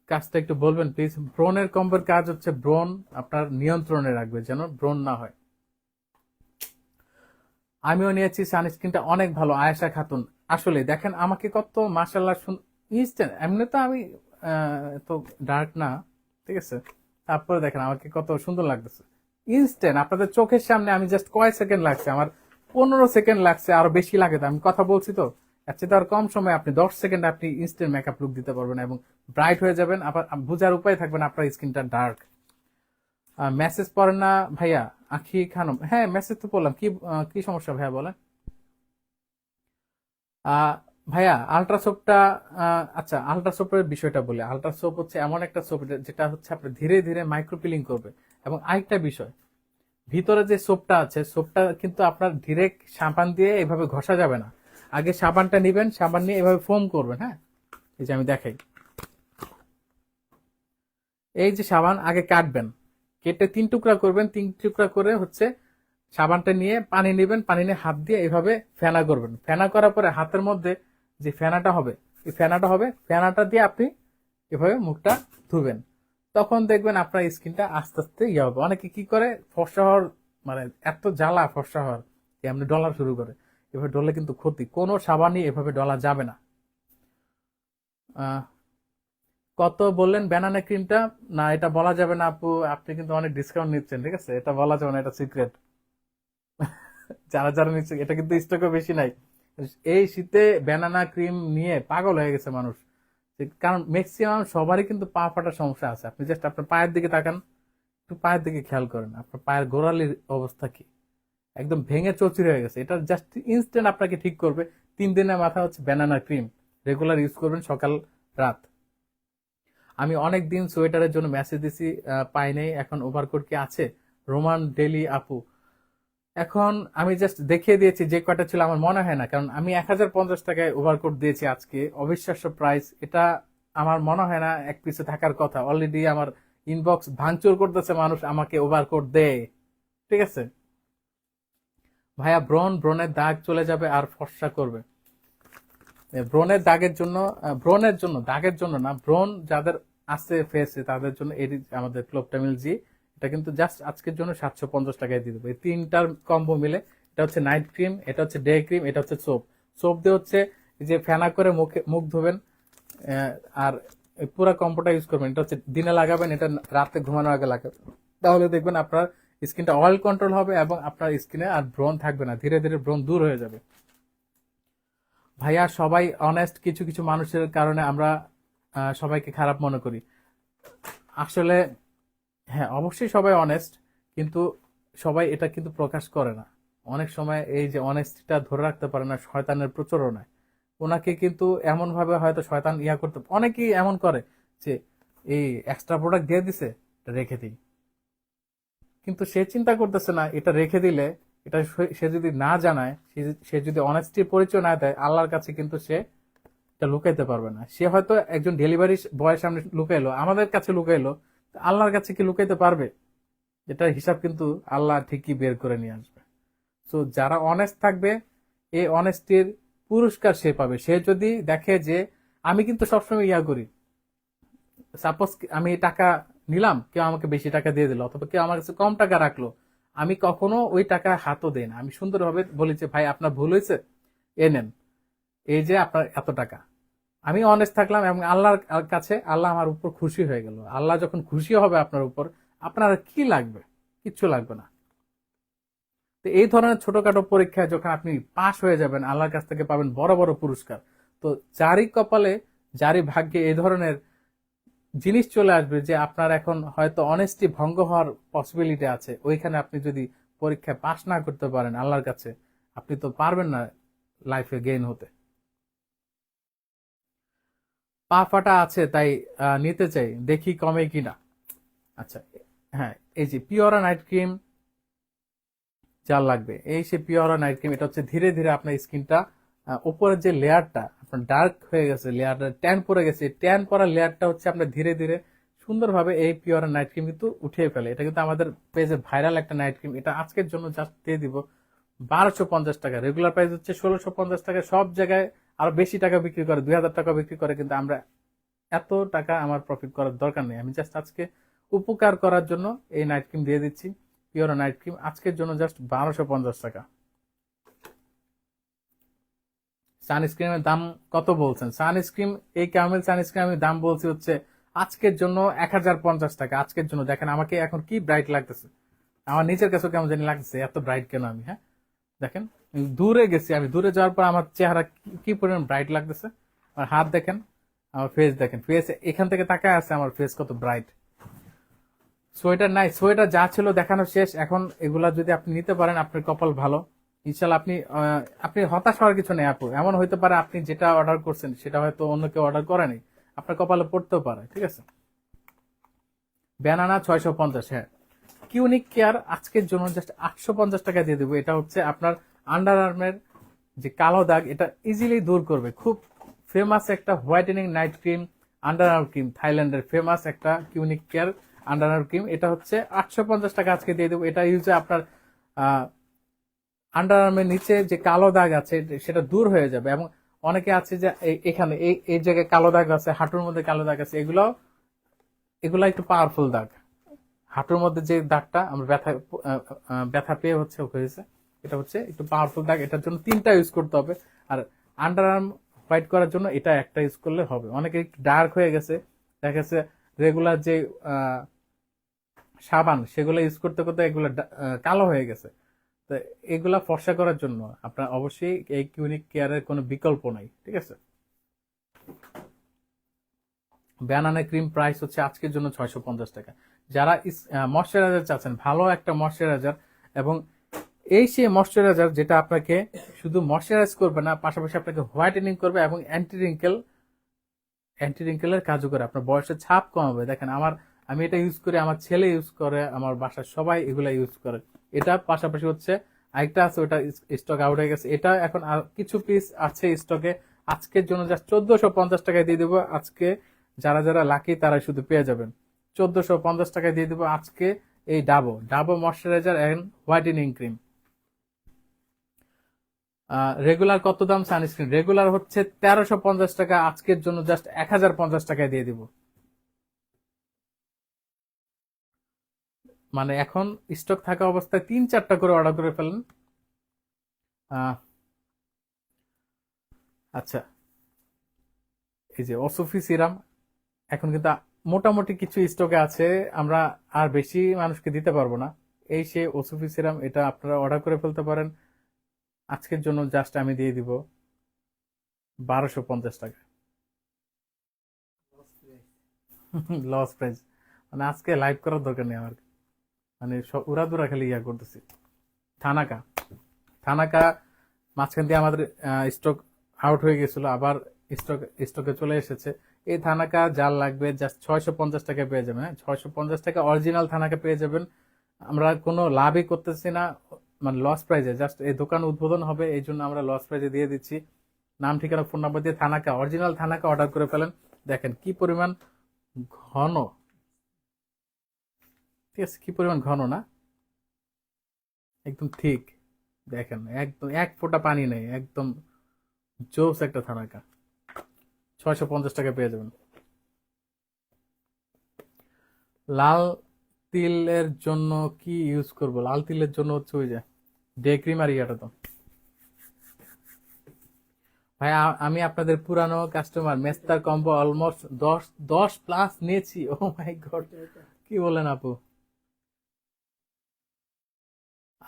কাজটা একটু বলবেন প্লিজ। ব্রনের কম্বোর কাজ হচ্ছে ব্রন আপনার নিয়ন্ত্রণে রাখবে, যেন ব্রন না হয়। আমিও নিয়েছি, সানস্ক্রিনটা অনেক ভালো। আয়েশা খাতুন, আসলে দেখেন আমাকে কত মাশাল্লাহ ইনস্ট্যান্ট। এমনি তো আমি তো ডার্ক না, ঠিক আছে, তারপরে দেখেন আমাকে কত সুন্দর লাগতেছে। ইনস্ট্যান্ট আপনাদের চোখের সামনে। আমি জাস্ট কয় সেকেন্ড লাগছে আমার, 15 সেকেন্ড লাগছে, আরো বেশি লাগে তো, আমি কথা বলছি তো। এর চেয়ে তো আর কম সময় আপনি 10 সেকেন্ড আপনি ইনস্ট্যান্ট মেকআপ লুক দিতে পারবেন এবং ব্রাইট হয়ে যাবেন। আবার বোঝার উপায় থাকবেন আপনার স্কিনটা ডার্ক। মেসেজ পড়েন না ভাইয়া? আখি খানম, হ্যাঁ মেসেজ তো পড়লাম। কি কি সমস্যা ভাইয়া বলেন। আহ, ভাইয়া আল্ট্রাসোপটা, আচ্ছা আল্ট্রাসোপের বিষয়টা বলি। আল্ট্রাসোপ হচ্ছে এমন একটা সোপ যেটা হচ্ছে আপনার ধীরে ধীরে মাইক্রোপিলিং করবে। এবং আরেকটা বিষয়, ভিতরে যে সোপটা আছে, সোপটা কিন্তু আপনার ডিরেক্ট সাবান দিয়ে এভাবে ঘষা যাবে না। আগে সাবানটা নিবেন, সাবান নিয়ে এভাবে ফোম করবেন। হ্যাঁ, এই যে আমি দেখাই, এই যে সাবান আগে কাটবেন, কেটে 3 টুকরা করবেন। 3 টুকরা করে হচ্ছে সাবানটা নিয়ে পানি নেবেন, পানি নিয়ে হাত দিয়ে এভাবে ফেনা করবেন। ফেনা করার পরে হাতের মধ্যে যে ফেনাটা হবে, এই ফেনাটা হবে, ফেনাটা দিয়ে আপনি এভাবে মুখটা ধুবেন। তখন দেখবেন আপনার স্কিনটা আস্তে আস্তে ইয়ে হবে। অনেকে কি করে, ফর্সা হওয়ার মানে এত জ্বালা ফর্সা হওয়ার, এমনি ডলা শুরু করে। এভাবে ডলে কিন্তু ক্ষতি, কোনো সাবানই এভাবে ডলা যাবে না। আহ, কত বললেন ব্যানানা ক্রিমটা? না এটা বলা যাবে না আপু, আপনি কিন্তু অনেক ডিসকাউন্ট নিচ্ছেন, ঠিক আছে, এটা বলা যাবে না, এটা সিক্রেট। যারা যারা নিচ্ছে, এটা কিন্তু স্টকও বেশি নাই। এই শীতে ব্যানানা ক্রিম নিয়ে পাগল হয়ে গেছে মানুষ। কারণ ম্যাক্সিমাম সবারই কিন্তু পা ফাটার সমস্যা আছে। আপনি জাস্ট আপনার পায়ের দিকে তাকান, একটু পায়ের দিকে খেয়াল করেন, আপনার পায়ের গোড়ালির অবস্থা কি, একদম ভেঙে চৌচির হয়ে গেছে। এটা জাস্ট ইনস্ট্যান্ট আপনাকে ঠিক করবে। 3 দিনের মাথা হচ্ছে ব্যানানা ক্রিম, রেগুলার ইউজ করবেন সকাল রাত। আমি অনেক দিন সোয়েটারের জন্য মেসেজ দিছি, পাই নাই। এখন ওভারকোট কি আছে? রোমান ডেলি আপু, এখন আমি জাস্ট দেখিয়ে দিয়েছি যে কয়টা ছিল। আমার মনে হয় না, কারণ আমি 1050 টাকায় ওভারকোট দিয়েছি আজকে, অবিশ্বাস্য প্রাইস। এটা আমার মনে হয় না এক পিসে থাকার কথা। অলরেডি আমার ইনবক্স ভাঙচুর করতেছে মানুষ, আমাকে ওভারকোট দেয়, ঠিক আছে। ভাইয়া ব্রনের দাগ চলে যাবে আর ফর্সা করবে। ব্রনের দাগের জন্য, ব্রনের জন্য, দাগের জন্য না, ব্রন যাদের আছে ফেসে তাদের জন্য এটি আমাদের ক্লোবটামিল জি। এটা কিন্তু জাস্ট আজকের জন্য 750 টাকায় দিয়ে দেবো। এই তিনটার কম্বো মিলে, এটা হচ্ছে নাইট ক্রিম, এটা হচ্ছে ডে ক্রিম, এটা হচ্ছে সোপ। সোপ দিয়ে হচ্ছে এই যে ফেনা করে মুখ ধোবেন, আর এই পুরো কম্বোটা ইউজ করবেন। এটা হচ্ছে দিনে লাগাবেন, এটা রাতে ঘুমানোর আগে লাগাবেন। তাহলে দেখবেন আপনার স্কিনটা অয়েল কন্ট্রোল হবে এবং আপনার স্কিনে আর ব্রন থাকবে না, ধীরে ধীরে ব্রন দূর হয়ে যাবে। ভাইয়া সবাই অনেস্ট, কিছু কিছু মানুষের কারণে আমরা সবাইকে খারাপ মনে করি। আসলে হ্যাঁ, অবশ্যই সবাই অনেস্ট, কিন্তু সবাই এটা কিন্তু প্রকাশ করে না। অনেক সময় এই যে অনেস্টিটা ধরে রাখতে পারে না, শয়তানের প্রচলনায় ওনাকে কিন্তু এমন ভাবে হয়তো শয়তান ইয়া করতে, অনেকেই এমন করে যে এই এক্সট্রা প্রোডাক্ট দিয়ে দিছে, এটা রেখে দিই। কিন্তু সে চিন্তা করতেছে না, এটা রেখে দিলে, এটা সে যদি না জানায়, সে যদি অনেস্টির পরিচয় না দেয়, আল্লাহর কাছে কিন্তু সে এটা লুকাইতে পারবে না। সে হয়তো একজন ডেলিভারি বয়ের সামনে লুকাইলো, আমাদের কাছে লুকাইলো, আল্লাহর কাছে কি লুকাইতে পারবে? এটার হিসাব কিন্তু আল্লাহ ঠিকই বের করে নিয়ে আসবে। তো যারা অনেস্ট থাকবে, এই অনেস্টির পুরস্কার সে পাবে। সে যদি দেখে যে, আমি কিন্তু সবসময় ইয়া করি, সাপোজ আমি টাকা নিলাম, কেউ আমাকে বেশি টাকা দিয়ে দিল, অথবা কেউ আমার কাছে কম টাকা রাখলো, আমি কখনো ওই টাকা হাতও দেই না। আমি সুন্দরভাবে বলি যে, ভাই আপনার ভুল হয়েছে, এ নেন, এই যে আপনার এত টাকা। আমি অনেস্ট থাকলাম এবং আল্লাহর কাছে আল্লাহ আমার উপর খুশি হয়ে গেল। আল্লাহ যখন খুশি হবে আপনার উপর, আপনার আর কি লাগবে? কিচ্ছু লাগবে না। তো এই ধরনের ছোটখাটো পরীক্ষায় যখন আপনি পাশ হয়ে যাবেন, আল্লাহর কাছ থেকে পাবেন বড় বড় পুরস্কার। তো যারই কপালে, যারই ভাগ্যে এই ধরনের জিনিস চলে আসবে যে আপনার এখন হয়তো অনেস্টি ভঙ্গ হওয়ার পসিবিলিটি আছে, ওইখানে আপনি যদি পরীক্ষায় পাশ না করতে পারেন আল্লাহর কাছে, আপনি তো পারবেন না লাইফে গেইন হতে। পা ফাটা আছে তাই নিতে চাই, দেখি কমে কিনা। আচ্ছা, হ্যাঁ, এই যে পিওরা নাইট ক্রিম যার লাগবে, এই সে পিওরা নাইট ক্রিম, এটা হচ্ছে ধীরে ধীরে আপনার স্কিনটা উপরের যে লেয়ারটা আপনার ডার্ক হয়ে গেছে, লেয়ারটা ট্যান পড়ে গেছে, ট্যান পড়া লেয়ারটা হচ্ছে আপনার ধীরে ধীরে সুন্দরভাবে এই পিওরা নাইট ক্রিম কিন্তু উঠিয়ে ফেলে। এটা কিন্তু আমাদের পেজে ভাইরাল একটা নাইট ক্রিম, এটা আজকের জন্য জাস্ট দিয়ে দিব 1250 টাকা। রেগুলার প্রাইস হচ্ছে 1650 টাকা। সব জায়গায় আরো বেশি টাকা বিক্রি করে, 2000 টাকা বিক্রি করে, কিন্তু আমরা এত টাকা আমার প্রফিট করার দরকার নেই। আমি জাস্ট আজকে উপকার করার জন্য এই নাইট ক্রিম দিয়ে দিচ্ছি, পিওর নাইট ক্রিম আজকের জন্য জাস্ট 1250 টাকা। সানস্ক্রিনের দাম কত বলছেন? সানস্ক্রিন, এই ক্যামেল সানস্ক্রিন আমি দাম বলছি হচ্ছে আজকের জন্য 1050 টাকা। আজকের জন্য দেখেন আমাকে এখন কি ব্রাইট লাগতেছে, আমার নিজের কাছে কেমন জানি লাগতেছে, এত ব্রাইট কেন আমি। হ্যাঁ দেখেন, দূরে গেছি, আমি দূরে যাওয়ার পর আমার চেহারা কি পরিমাণ ব্রাইট লাগতেছে। আমার হাত দেখেন, আমার ফেস দেখেন, ফেস এখান থেকে তাকায় আছে, আমার ফেস কত ব্রাইট। সোয়েটার নাই, সোয়েটার যা ছিল দেখানো শেষ। এখন এগুলা যদি আপনি নিতে পারেন আপনার কপাল ভালো, ইনশাল্লাহ। আপনি হতাশ হওয়ার কিছু নেই আপু। এমন হইতে পারে আপনি যেটা অর্ডার করছেন সেটা হয়তো অন্য কেউ অর্ডার করেনি, আপনার কপালে পড়তেও পারে, ঠিক আছে। ব্যানানা 650, হ্যাঁ। কিউনিক কেয়ার আজকের জন্য জাস্ট 850 টাকা দিয়ে দেবো। এটা হচ্ছে আপনার আন্ডার আর্মের যে কালো দাগ, এটা ইজিলি দূর করবে। খুব ফেমাস একটা whitening night cream, under arm cream, থাইল্যান্ডের ফেমাস একটা কিউনিক কেয়ার আন্ডার আর্ম ক্রিম। এটা হচ্ছে 850 টাকা আজকে দিয়ে দেবো। এটা ইউজে আপনার আন্ডার আর্মের নিচে যে কালো দাগ আছে সেটা দূর হয়ে যাবে। এবং অনেকে আছে যে এখানে এই জায়গায় কালো দাগ আছে, হাঁটুর মধ্যে কালো দাগ আছে, এগুলো একটু পাওয়ারফুল দাগ। হাঁটুর মধ্যে যে দাগটা আমরা ব্যথা পেয়ে হয়েছে, এটা হচ্ছে একটু পাওয়ারফুল দাগ। এটার জন্য 3টা ইউজ করতে হবে। আর আন্ডার আর্ম হোয়াইট করার জন্য এটা একটা ইউজ করলে হবে। অনেকে একটু ডার্ক হয়ে গেছে, দেখা গেছে রেগুলার যে সাবান সেগুলো ইউজ করতে করতে এগুলো কালো হয়ে গেছে। তো এগুলা ফর্সা করার জন্য আপনার অবশ্যই এই কিউনিক কেয়ারের কোনো বিকল্প নাই, ঠিক আছে। ব্যানানা ক্রিম প্রাইস হচ্ছে আজকের জন্য 650 টাকা। যারা ময়শ্চারাইজার চাচ্ছেন, ভালো একটা ময়শ্চারাইজার, এবং এই সেই ময়শ্চারাইজার যেটা আপনাকে শুধু ময়শ্চারাইজ করবে না, পাশাপাশি আপনাকে হোয়াইটেনিং করবে এবং অ্যান্টি রিঙ্কেলের কাজও করে, আপনার বয়সের ছাপ কমাবে। দেখেন আমি এটা ইউজ করি, আমার ছেলে ইউজ করে, আমার বাসার সবাই এগুলা ইউজ করে। এটা পাশাপাশি হচ্ছে আরেকটা আছে, ওটা স্টক আউট হয়ে গেছে, এটা এখন আর কিছু পিস আছে স্টকে। আজকের জন্য জাস্ট 1450 টাকায় দিয়ে দেবো। আজকে যারা যারা লাকি তারা শুধু পেয়ে যাবেন 1450 টাকায় দিয়ে দেবো আজকে এই ডাবো moisturiser and whitening cream. Regular কত দাম সানস্ক্রিন? রেগুলার হচ্ছে 1350 টাকা, আজকের জন্য জাস্ট 1050 টাকায় দিয়ে দিব। মানে এখন স্টক থাকা অবস্থায় 3-4টা করে অর্ডার করে ফেলেন। আচ্ছা, এই যে অসুফি সিরাম এখন কিন্তু মোটামুটি কিছু স্টকে আছে, আমরা আর বেশি মানুষকে দিতে পারবো না। এই সে ওসুফি সিরাম, এটা আপনারা অর্ডার করে ফেলতে পারেন। আজকের জন্য জাস্ট আমি দিয়ে দিব 1250 টাকা। লস প্রাইস, মানে আজকে লাইভ করার দরকার নেই আমার, মানে উড়াদুরা খালি ইয়া করতেছি। থানাকা থানাকা মাঝখান দিয়ে আমাদের স্টক আউট হয়ে গেছিল, আবার স্টকে চলে এসেছে। এই থানাকা যার লাগবে জাস্ট 650 টাকায় পেয়ে যাবেন। হ্যাঁ, 650 টাকা অরিজিনাল থানাকা পেয়ে যাবেন। আমরা কোনো লাভই করতেছি না, মানে লস প্রাইজে, জাস্ট এই দোকান উদ্বোধন হবে এই জন্য আমরা লস প্রাইজে দিয়ে দিচ্ছি। নাম ঠিকানা ফোন নাম্বার দিয়ে থানাকা, অরিজিনাল থানাকা অর্ডার করে ফেলেন। দেখেন কি পরিমাণ ঘন, ঠিক আছে, কি পরিমাণ ঘন না, একদম ঠিক। দেখেন একদম এক ফোঁটা পানি নেই, একদম জোস একটা থানাকা। 650 টাকা পেয়ে যাবেন। লাল তিলের জন্য কি ইউজ করব? লাল তিলের জন্য হচ্ছে ওই যে ডে ক্রিম আর ইয়াটা। তো ভাই আমি আপনাদের পুরানো কাস্টমার, মেস্তার কম্বো অলমোস্ট 10 প্লাস নিয়েছি। ও মাই গড, কি বলেন আপু?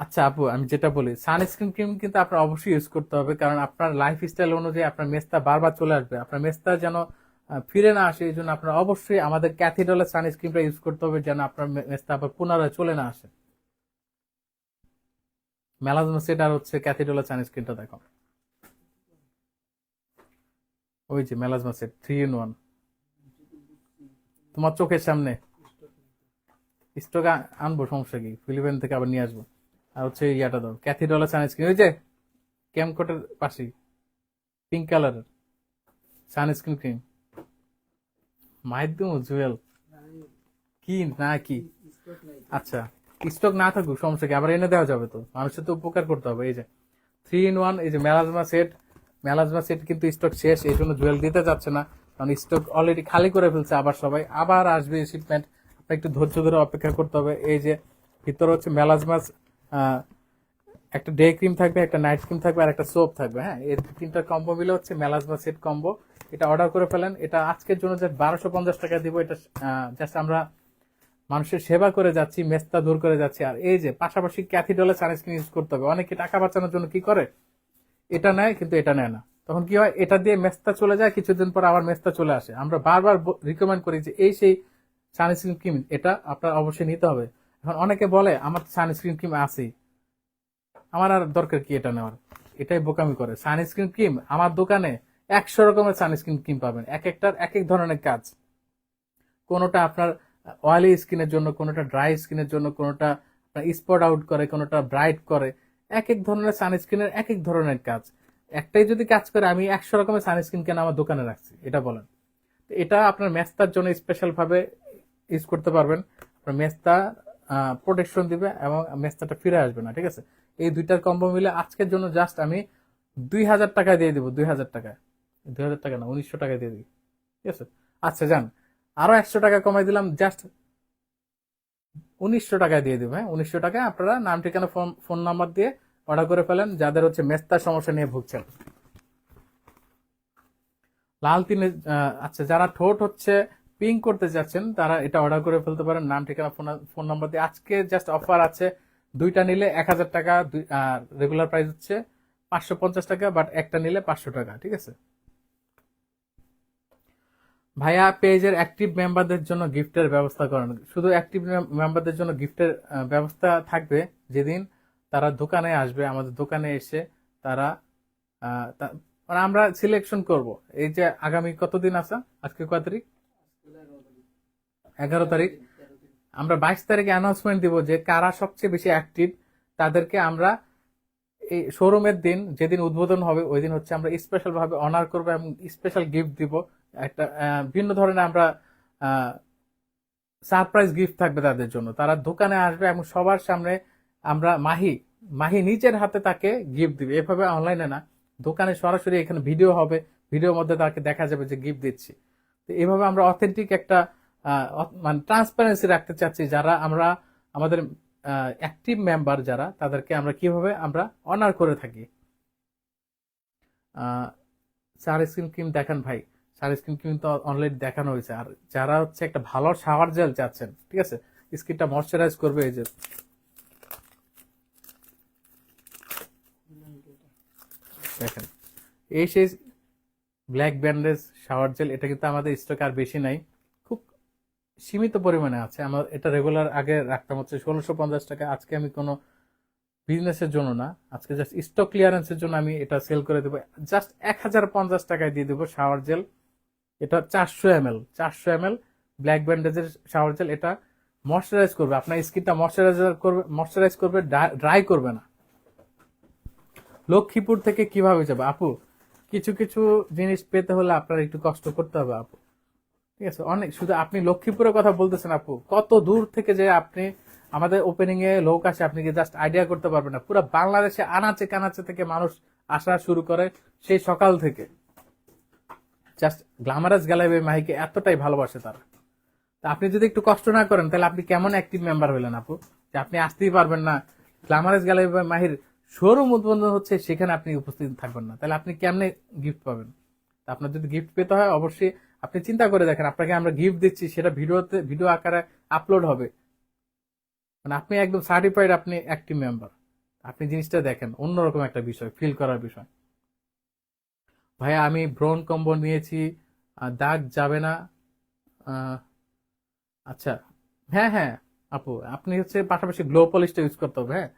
আচ্ছা আপু, আমি যেটা বলি, সানস্ক্রিন ক্রিম কিন্তু আপনার অবশ্যই ইউজ করতে হবে, কারণ আপনার লাইফ স্টাইল অনুযায়ী আপনার মেস্তা বারবার চলে আসবে। আপনার মেস্তা যেন ফিরে না আসে, এই জন্য আপনার অবশ্যই আমাদের ক্যাথিডলের সানস্ক্রিনটা ইউজ করতে হবে, যেন আপনার মেস্তা আবার পুনরায় চলে না আসে। মেলাজমা সেট আর হচ্ছে ক্যাথিডলের সানস্ক্রিনটা দেখো, ওই যে মেলাজমা সেট 3 in 1 তোমার চোখের সামনে। স্টক আনবো, সমস্যা কি, ফিলিপাইন থেকে আবার নিয়ে আসবো। আর হচ্ছে ইয়াটা দাও, ক্যাথিডলের সানস্ক্রিন, ওই যে ক্যামকোটের পাশে পিঙ্ক কালারের সানস্ক্রিন ক্রিম। মাইদুম জুয়েল কি না কি, আচ্ছা স্টক না থাকুক সমস্যা কি, আবার এনে দেওয়া যাবে তো, মানুষের তো উপকার করতে হবে। এই যে 3 in 1, এই যে মেলাজমা সেট, মেলাজমা সেট কিন্তু স্টক শেষ, এই জন্য জুয়েল দিতে যাচ্ছে না, কারণ স্টক অলরেডি খালি করে ফেলছে। আবার সবাই আবার আসবে শিপমেন্ট, আপনার একটু ধৈর্য ধরে অপেক্ষা করতে হবে। এই যে ভিতরে হচ্ছে মেলাজমাস, একটা ডে ক্রিম থাকবে, একটা নাইট ক্রিম থাকবে, আর একটা সোপ থাকবে। হ্যাঁ, এই তিনটা কম্বো মিলে হচ্ছে মেলাজমা সেট কম্বো। এটা অর্ডার করে ফেলেন। এটা আজকের জন্য জাস্ট 1250 টাকা দিব। এটা জাস্ট আমরা মানুষের সেবা করে যাচ্ছি, মেস্তা দূর করে যাচ্ছি। আর এই যে পাশাপাশি ক্যাথিডলের সানস্ক্রিন ইউজ করতে হবে। অনেকে টাকা বাঁচানোর জন্য কি করে, এটা নেয় কিন্তু এটা নেয় না, তখন কি হয়, এটা দিয়ে মেস্তা চলে যায়, কিছুদিন পর আবার মেস্তা চলে আসে। আমরা বারবার রিকমেন্ড করি যে এই সেই সানস্ক্রিন ক্রিম, এটা আপনার অবশ্যই নিতে হবে। এখন অনেকে বলে আমার সানস্ক্রিন ক্রিম আছে, আমার আর দরকার কি এটা নেওয়ার, এটাই বোকামি করে। সানস্ক্রিন ক্রিম আমার দোকানে 100 রকমের সানস্ক্রিন ক্রিম পাবেন, এক একটার এক এক ধরনের কাজ। কোনোটা আপনার অয়েলি স্কিনের জন্য, কোনোটা ড্রাই স্কিনের জন্য, কোনোটা আপনার স্পট আউট করে, কোনোটা ব্রাইট করে। এক এক ধরনের সানস্ক্রিনের এক এক ধরনের কাজ। একটাই যদি কাজ করে, আমি 100 রকমের সানস্ক্রিন কেন আমার দোকানে রাখছি, এটা বলেন। এটা আপনার মেস্তার জন্য স্পেশাল ভাবে ইউজ করতে পারবেন। আপনার মেস্তা প্রোটেকশন দিবে এবং মেস্তাটা ফিরে আসবে না, ঠিক আছে। এই দুইটার কম্বো মিলে আজকের জন্য জাস্ট আমি 2000 টাকা দিয়ে দিব। 2000 টাকা, 2000 টাকা না, 1900 টাকা দিয়ে দিই, ঠিক আছে। আচ্ছা যান, আরো 100 টাকা কমাই দিলাম, জাস্ট 1900 টাকায় দিয়ে দিব। হ্যাঁ, 1900 টাকায় আপনারা নাম ঠিকানা ফোন নাম্বার দিয়ে অর্ডার করে ফেলেন, যাদের হচ্ছে মেস্তার সমস্যা নিয়ে ভুগছেন। লাল তিনে, আচ্ছা যারা ঠোঁট হচ্ছে পিঙ্ক করতে যাচ্ছেন, তারা এটা অর্ডার করে ফেলতে পারেন নাম ঠিকানা ফোন নাম্বার দিয়ে। আজকে জাস্ট অফার আছে, দুইটা নিলে 1000 টাকা, রেগুলার প্রাইস হচ্ছে 550 টাকা, বাট একটা নিলে 500 টাকা, ঠিক আছে। ভাইয়া পেজের অ্যাক্টিভ মেম্বারদের জন্য গিফটের ব্যবস্থা করেন। শুধু অ্যাক্টিভ মেম্বারদের জন্য গিফটের ব্যবস্থা থাকবে যেদিন তারা দোকানে আসবে, আমাদের দোকানে এসে তারা মানে আমরা সিলেকশন করব। এই যে আগামী কতদিন আছে, আজকে কত তারিখ, 11 তারিখ, আমরা 22 তারিখে অ্যানাউন্সমেন্ট দিব যে কারা সবচেয়ে বেশি অ্যাক্টিভ। তাদেরকে আমরা এই শোরুমের দিন, যেদিন উদ্বোধন হবে, ওই দিন হচ্ছে আমরা স্পেশাল ভাবে অনার করবো এবং স্পেশাল গিফট দিব। একটা ভিন্ন ধরনের আমরা সারপ্রাইজ গিফট থাকবে তাদের জন্য। তারা দোকানে আসবে এবং সবার সামনে আমরা মাহি মাহি নিজের হাতে তাকে গিফট দিবে। এভাবে অনলাইনে না, দোকানে সরাসরি এখানে ভিডিও হবে, ভিডিওর মধ্যে তাকে দেখা যাবে যে গিফট দিচ্ছি। তো এভাবে আমরা অথেন্টিক একটা মানে ট্রান্সপারেন্সি রাখতে চাচ্ছি। যারা আমরা আমাদের অ্যাক্টিভ মেম্বার যারা, তাদেরকে আমরা কিভাবে আমরা অনার করে থাকি। সানস্ক্রিন ক্রিম দেখান ভাই, সানস্ক্রিন ক্রিম তো অনলাইন দেখানো হয়েছে। আর যারা হচ্ছে একটা ভালো শাওয়ার জেল চাচ্ছেন, ঠিক আছে, স্কিনটা ময়শ্চারাইজ করবে, এই যে দেখেন, এই সেই ব্ল্যাক ব্যান্ডেজ শাওয়ার জেল। এটা কিন্তু আমাদের স্টক আর বেশি নাই, খুব সীমিত পরিমাণে আছে। আমার এটা রেগুলার আগে রাখতাম হচ্ছে 1650 টাকা। আজকে আমি কোনো বিজনেসের জন্য না, আজকে জাস্ট স্টক ক্লিয়ারেন্সের জন্য আমি এটা সেল করে দেবো, জাস্ট 1050 টাকায় দিয়ে দেবো শাওয়ার জেল। এটা 400 ml, 400 ml ব্ল্যাক ব্যান্ডেজের শাওয়ার জেল। এটা ময়শ্চারাইজ করবে আপনার স্কিনটা, ময়শ্চারাইজ করবে, ড্রাই করবে না। লক্ষ্মীপুর থেকে কিভাবে যাবে আপু, কিছু কিছু জিনিস পেতে হলে আপনার একটু কষ্ট করতে হবে আপু, ঠিক আছে। অনেক, শুধু আপনি লক্ষ্মীপুরের কথা বলতেছেন আপু, কত দূর থেকে যে আপনি আমাদের ওপেনিং এ লোক আসে, আপনি কি জাস্ট আইডিয়া করতে পারবেন না। পুরো বাংলাদেশে আনাচে কানাচে থেকে মানুষ আসা শুরু করে সেই সকাল থেকে। জাস্ট গ্ল্যামারাস গ্যালারি মাহিকে এতটাই ভালোবাসে তারা। তা আপনি যদি একটু কষ্ট না করেন, তাহলে আপনি কেমন অ্যাক্টিভ মেম্বার হলেন আপু, যে আপনি আসতেই পারবেন না। গ্ল্যামারাস গ্যালারি মাহির শোরুম উদ্বোধন হচ্ছে, সেখানে আপনি উপস্থিত থাকবেন না, তাহলে আপনি কেমনে গিফট পাবেন। আপনার যদি গিফট পেতে হয়, অবশ্যই আপনি চিন্তা করে দেখেন, আপনাকে আমরা গিফট দিচ্ছি, সেটা ভিডিও আকারে আপলোড হবে, মানে আপনি একদম সার্টিফাইড, আপনি অ্যাক্টিভ মেম্বার। আপনি জিনিসটা দেখেন, অন্যরকম একটা বিষয়, ফিল করার বিষয়। ভাইয়া আমি ব্রোন কম্বো নিয়েছি, দাগ যাবে না। আহ, আচ্ছা, হ্যাঁ হ্যাঁ আপু, আপনি হচ্ছে পাশাপাশি গ্লো পলিশটা ইউজ করতে হবে, হ্যাঁ।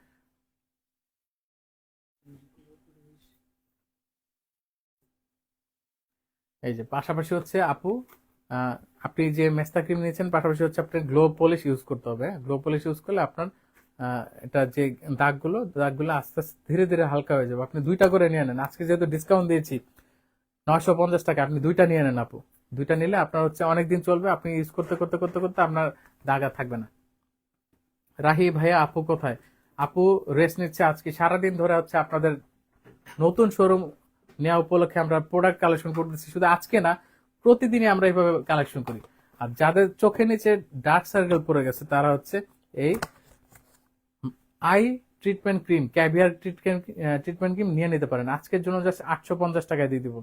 এই যে পাশাপাশি হচ্ছে আপু, আহ, আপনি যে মেস্তা ক্রিম নিয়েছেন পাশাপাশি হচ্ছে আপনার গ্লো পলিশ ইউজ করতে হবে। গ্লো পলিশ ইউজ করলে আপনার এটা যে দাগগুলো আস্তে আস্তে ধীরে ধীরে হালকা হয়ে যাবে। আপনি দুইটা করে নিয়ে নেন, আজকে যেহেতু ডিসকাউন্ট দিয়েছি 950 টাকা, আপনি দুইটা নিয়ে নেন আপু। দুইটা নিলে আপনার হচ্ছে অনেকদিন চলবে, আপনি ইউজ করতে করতে করতে করতে আপনার দাগ আর থাকবে না। রাহি ভাইয়া, আপু কোথায়? আপু রেস্ট নিচ্ছে, আজকে সারাদিন ধরে হচ্ছে আপনাদের নতুন শোরুম নেওয়া উপলক্ষে আমরা প্রোডাক্ট কালেকশন করতেছি। শুধু আজকে না, প্রতিদিনই আমরা এইভাবে কালেকশন করি। আর যাদের চোখে নিচে ডার্ক সার্কেল পড়ে গেছে তারা হচ্ছে এই I treatment cream, caviar treatment cream নিয়ে নিতে পারেন। আজকের জন্য জাস্ট 850 টাকায় দিয়ে দিব।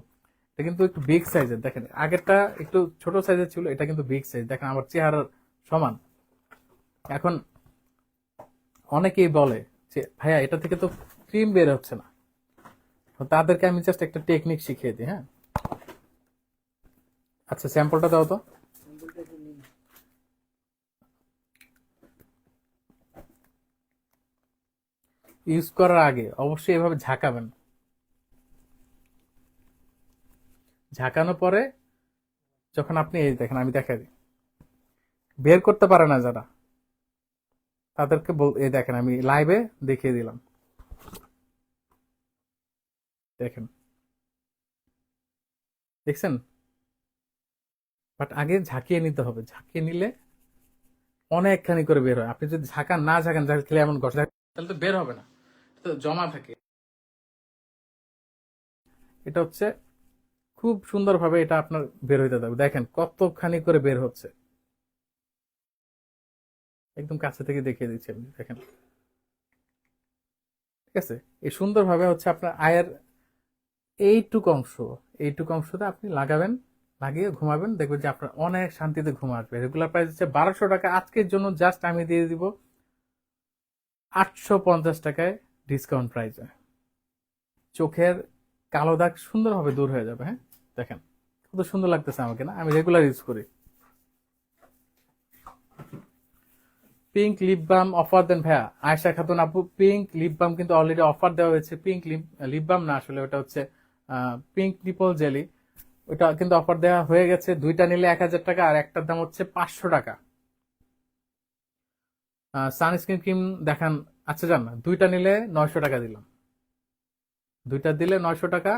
এটা কিন্তু একটু বিগ সাইজের, দেখেন আগেরটা একটু ছোট সাইজের ছিল, এটা কিন্তু বিগ সাইজ, দেখেন আমার চেহারার সমান। এখন অনেকেই বলে যে ভাইয়া এটা থেকে তো ক্রিম বের হচ্ছে না, তো তাদেরকে আমি জাস্ট একটা টেকনিক শিখিয়ে দিই, হ্যাঁ। আচ্ছা, স্যাম্পলটা দাও তো। ইউজ করার আগে অবশ্যই এভাবে ঝাঁকাবেন। ঝাঁকানোর পরে যখন আপনি এই দেখেন, আমি দেখা দিই, বের করতে পারে না যারা, তাদেরকে এই দেখেন আমি লাইভে দেখিয়ে দিলাম, দেখেন, দেখছেন? বাট আগে ঝাঁকিয়ে নিতে হবে, ঝাঁকিয়ে নিলে অনেকখানি করে বের হয়। আপনি যদি না ঝাঁকান খেলে এমন ঘষা, তাহলে তো বের হবে না, তো জমা থাকে। এটা হচ্ছে খুব সুন্দরভাবে এটা আপনার বের হইতে থাকবে, দেখেন কতখানি করে বের হচ্ছে। একদম কাছে থেকে দেখিয়ে দিচ্ছি আমি, দেখেন। ঠিক আছে, এই সুন্দরভাবে হচ্ছে আপনার আয়ের এইটুক অংশটা আপনি লাগাবেন, লাগিয়ে ঘুমাবেন, দেখবেন যে আপনার অনেক শান্তিতে ঘুম আসবে। রেগুলার প্রাইস হচ্ছে 1200 টাকা, আজকের জন্য জাস্ট আমি দিয়ে দিব 850 টাকায়, ডিসকাউন্ট প্রাইসে। চোখের কালো দাগ সুন্দরভাবে দূর হয়ে যাবে, হ্যাঁ। দেখেন কত সুন্দর লাগতেছে আমাকে, না? আমি রেগুলার ইউজ করি। পিঙ্ক লিপ বাম অফার দেন ভাইয়া। আয়েশা খাতুন আপু, পিঙ্ক লিপ বাম কিন্তু অলরেডি অফার দেওয়া হয়েছে। পিঙ্ক লিপ বাম না, আসলে ওটা হচ্ছে পিঙ্ক নিপল জেলি, ওটা কিন্তু অফার দেওয়া হয়ে গেছে। দুইটা নিলে 1000 টাকা, আর একটার দাম হচ্ছে 500 টাকা। সানস্ক্রিন ক্রিম দেখান। আচ্ছা যান না, দুইটা নিলে 900 টাকা দিলাম, দুইটা দিলে 900 টাকা,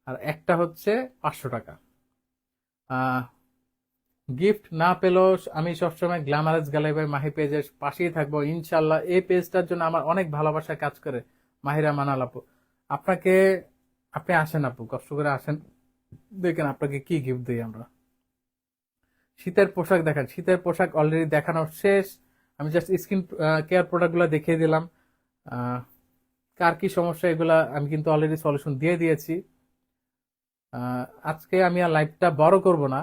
আর একটা হচ্ছে 500 টাকা। গিফট না পেলেও আমি সবসময় গ্ল্যামারাস গ্যালারি বাই মাহি পেজের পাশেই থাকবো ইনশাল্লাহ। এই পেজটার জন্য আমার অনেক ভালোবাসা কাজ করে। মাহিরা মানাল আপু, আপনাকে, আপনি আসেন আপু, কষ্ট করে আসেন, দেখেন আপনাকে কি গিফট দিই আমরা। শীতের পোশাক দেখেন, শীতের পোশাক অলরেডি দেখানো শেষ। আমি জাস্ট স্কিন কেয়ার প্রোডাক্ট গুলা দেখিয়ে দিলাম। আহ, কার কি সমস্যা এগুলা আমি কিন্তু অলরেডি সলিউশন দিয়ে দিয়েছি। আজকে আমি আর লাইভটা বড় করব না,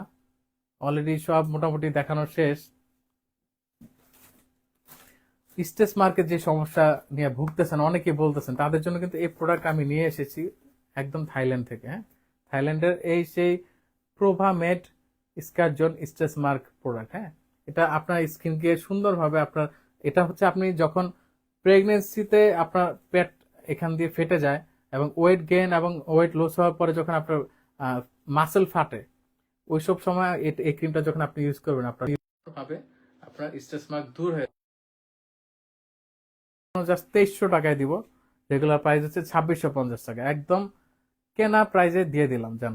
অলরেডি সব মোটামুটি দেখানো শেষ। স্ট্রেস মার্কেট যে সমস্যা নিয়ে ভুগতেছেন, অনেকে বলতেছেন, তাদের জন্য কিন্তু এই প্রোডাক্ট আমি নিয়ে এসেছি একদম থাইল্যান্ড থেকে, হ্যাঁ। থাইল্যান্ডের এই সেই প্রোভামেড স্কারজন স্ট্রেস মার্ক প্রোডাক্ট, হ্যাঁ। এটা আপনার স্কিনকে সুন্দরভাবে আপনার, এটা হচ্ছে আপনি যখন প্রেগনেন্সিতে আপনার পেট এখান দিয়ে ফেটে যায় এবং ওয়েট গেইন এবং ওয়েট লস হওয়ার পরে যখন আপনার মাসেল ফাটে, ওইসব সময় এই ক্রিমটা যখন আপনি ইউজ করবেন, আপনার ভাবে আপনার স্ট্রেস মার্ক দূর হয়ে, জাস্ট 2300 টাকায় দিব। রেগুলার প্রাইস হচ্ছে 2650 টাকা, একদম কেনা প্রাইজে দিয়ে দিলাম জান।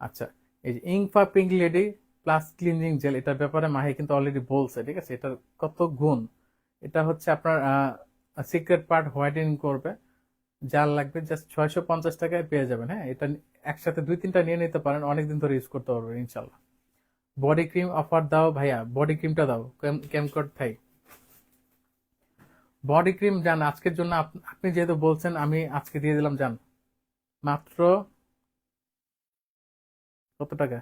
আচ্ছা, এই যে ইংফা pink lady plus cleansing gel, এটার ব্যাপারে মাহি কিন্তু অলরেডি বলছে, ঠিক আছে। এটার কত গুণ, এটা হচ্ছে আপনার সিক্রেট পার্ট হোয়াইটেনিং করবে। যার লাগবে জাস্ট 650 টাকায় পেয়ে যাবেন, হ্যাঁ। এটা একসাথে 2-3টা নিয়ে নিতে পারেন, অনেকদিন ধরে ইউজ করতে পারবেন ইনশাল্লাহ। বডি ক্রিম অফার দাও ভাইয়া, বডি ক্রিমটা দাও, কেমকট থাই বডি ক্রিম যান আজকের জন্য। আপনি যেহেতু বলছেন, আমি আজকে দিয়ে দিলাম যান, মাত্র কত টাকা,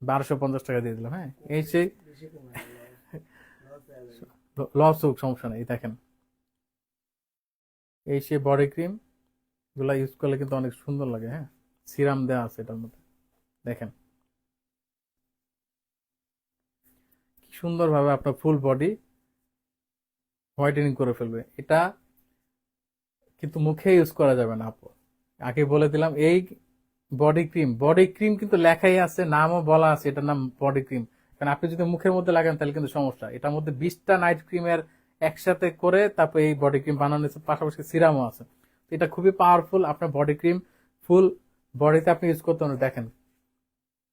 1250 টাকা দিয়ে দিলাম, হ্যাঁ। এই সেই লস হোক, সমস্যা নেই, দেখেন এই সে বডি ক্রিম গুলা ইউজ করলে কিন্তু অনেক সুন্দর লাগে। হ্যাঁ, সিরাম দেওয়া আছে এটার মধ্যে, দেখেন কি সুন্দর ভাবে আপনার ফুল বডি হোয়াইটেনিং করে ফেলবে। এটা কিন্তু মুখে ইউজ করা যাবে না আপু, আগে বলে দিলাম। এই বডি ক্রিম কিন্তু লেখাই আছে, নামও বলা আছে এটার নাম বডি ক্রিম। কারণ আপনি যদি মুখের মধ্যে লাগান তাহলে কিন্তু সমস্যা। এটার মধ্যে 20টা নাইট ক্রিমের একসাথে করে তারপর এই বডি ক্রিম বানানো হয়েছে, পাশাপাশি সিরামও আছে। তো এটা খুবই পাওয়ারফুল। আপনার বডি ক্রিম ফুল বডিতে আপনি ইউজ করতে পারেন, দেখেন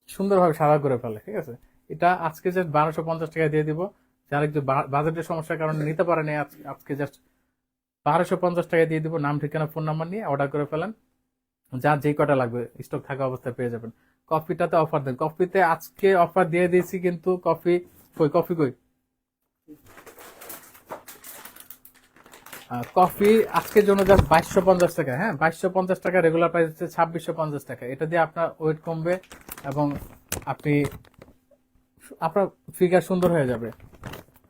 সুন্দরভাবে সাদা করে ফেলে। ঠিক আছে, এটা আজকে জাস্ট 1250 টাকা দিয়ে দিব। যারা একটু বাজেটের সমস্যার কারণে নিতে পারেনি, আজকে জাস্ট 1250 টাকা দিয়ে দিব। নাম, ঠিকানা, ফোন নাম্বার নিয়ে অর্ডার করে ফেলেন। যার যেই কটা লাগবে স্টক থাকা অবস্থায় পেয়ে যাবেন। কফিটাতে অফার দেন, কফিতে আজকে অফার দিয়ে দিয়েছি কিন্তু কফি কফি আজকের জন্য জাস্ট 2250 টাকা। হ্যাঁ, 2250 টাকা, রেগুলার প্রাইস হচ্ছে 2650 টাকা। এটা দিয়ে আপনার ওয়েট কমবে এবং আপনি আপনার ফিগার সুন্দর হয়ে যাবে।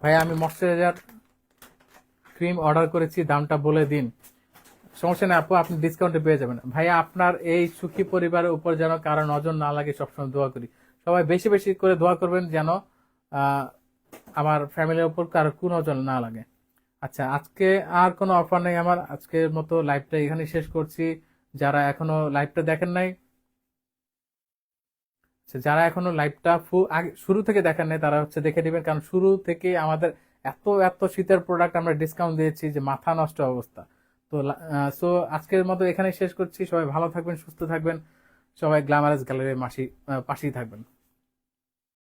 ভাই আমি ময়শ্চারাইজার ক্রিম অর্ডার করেছি, দামটা বলে দিন। সমস্যা নেই আপু, আপনি ডিসকাউন্টে পেয়ে যাবেন। ভাইয়া আপনার এই সুখী পরিবারের উপর যেন কারো নজর না লাগে, সবসময় দোয়া করি। সবাই বেশি বেশি করে দোয়া করবেন যেন আমার ফ্যামিলির উপর কারো কোনো নজর না লাগে। আচ্ছা, আজকে আর কোনো অফার নেই আমার। আজকের মতো লাইভটা এখানে শেষ করছি। যারা এখনো লাইভটা দেখেন নাই, যারা এখনো লাইভটা শুরু থেকে দেখেন নাই, তারা হচ্ছে দেখে দিবেন। কারণ শুরু থেকে আমাদের এত এত শীতের প্রোডাক্ট আমরা ডিসকাউন্ট দিয়েছি যে মাথা নষ্ট অবস্থা। তো সো আজকের মতো এখানে শেষ করছি। সবাই ভালো থাকবেন, সুস্থ থাকবেন। সবাই গ্ল্যামারাস গ্যালারির পাশেই থাকবেন।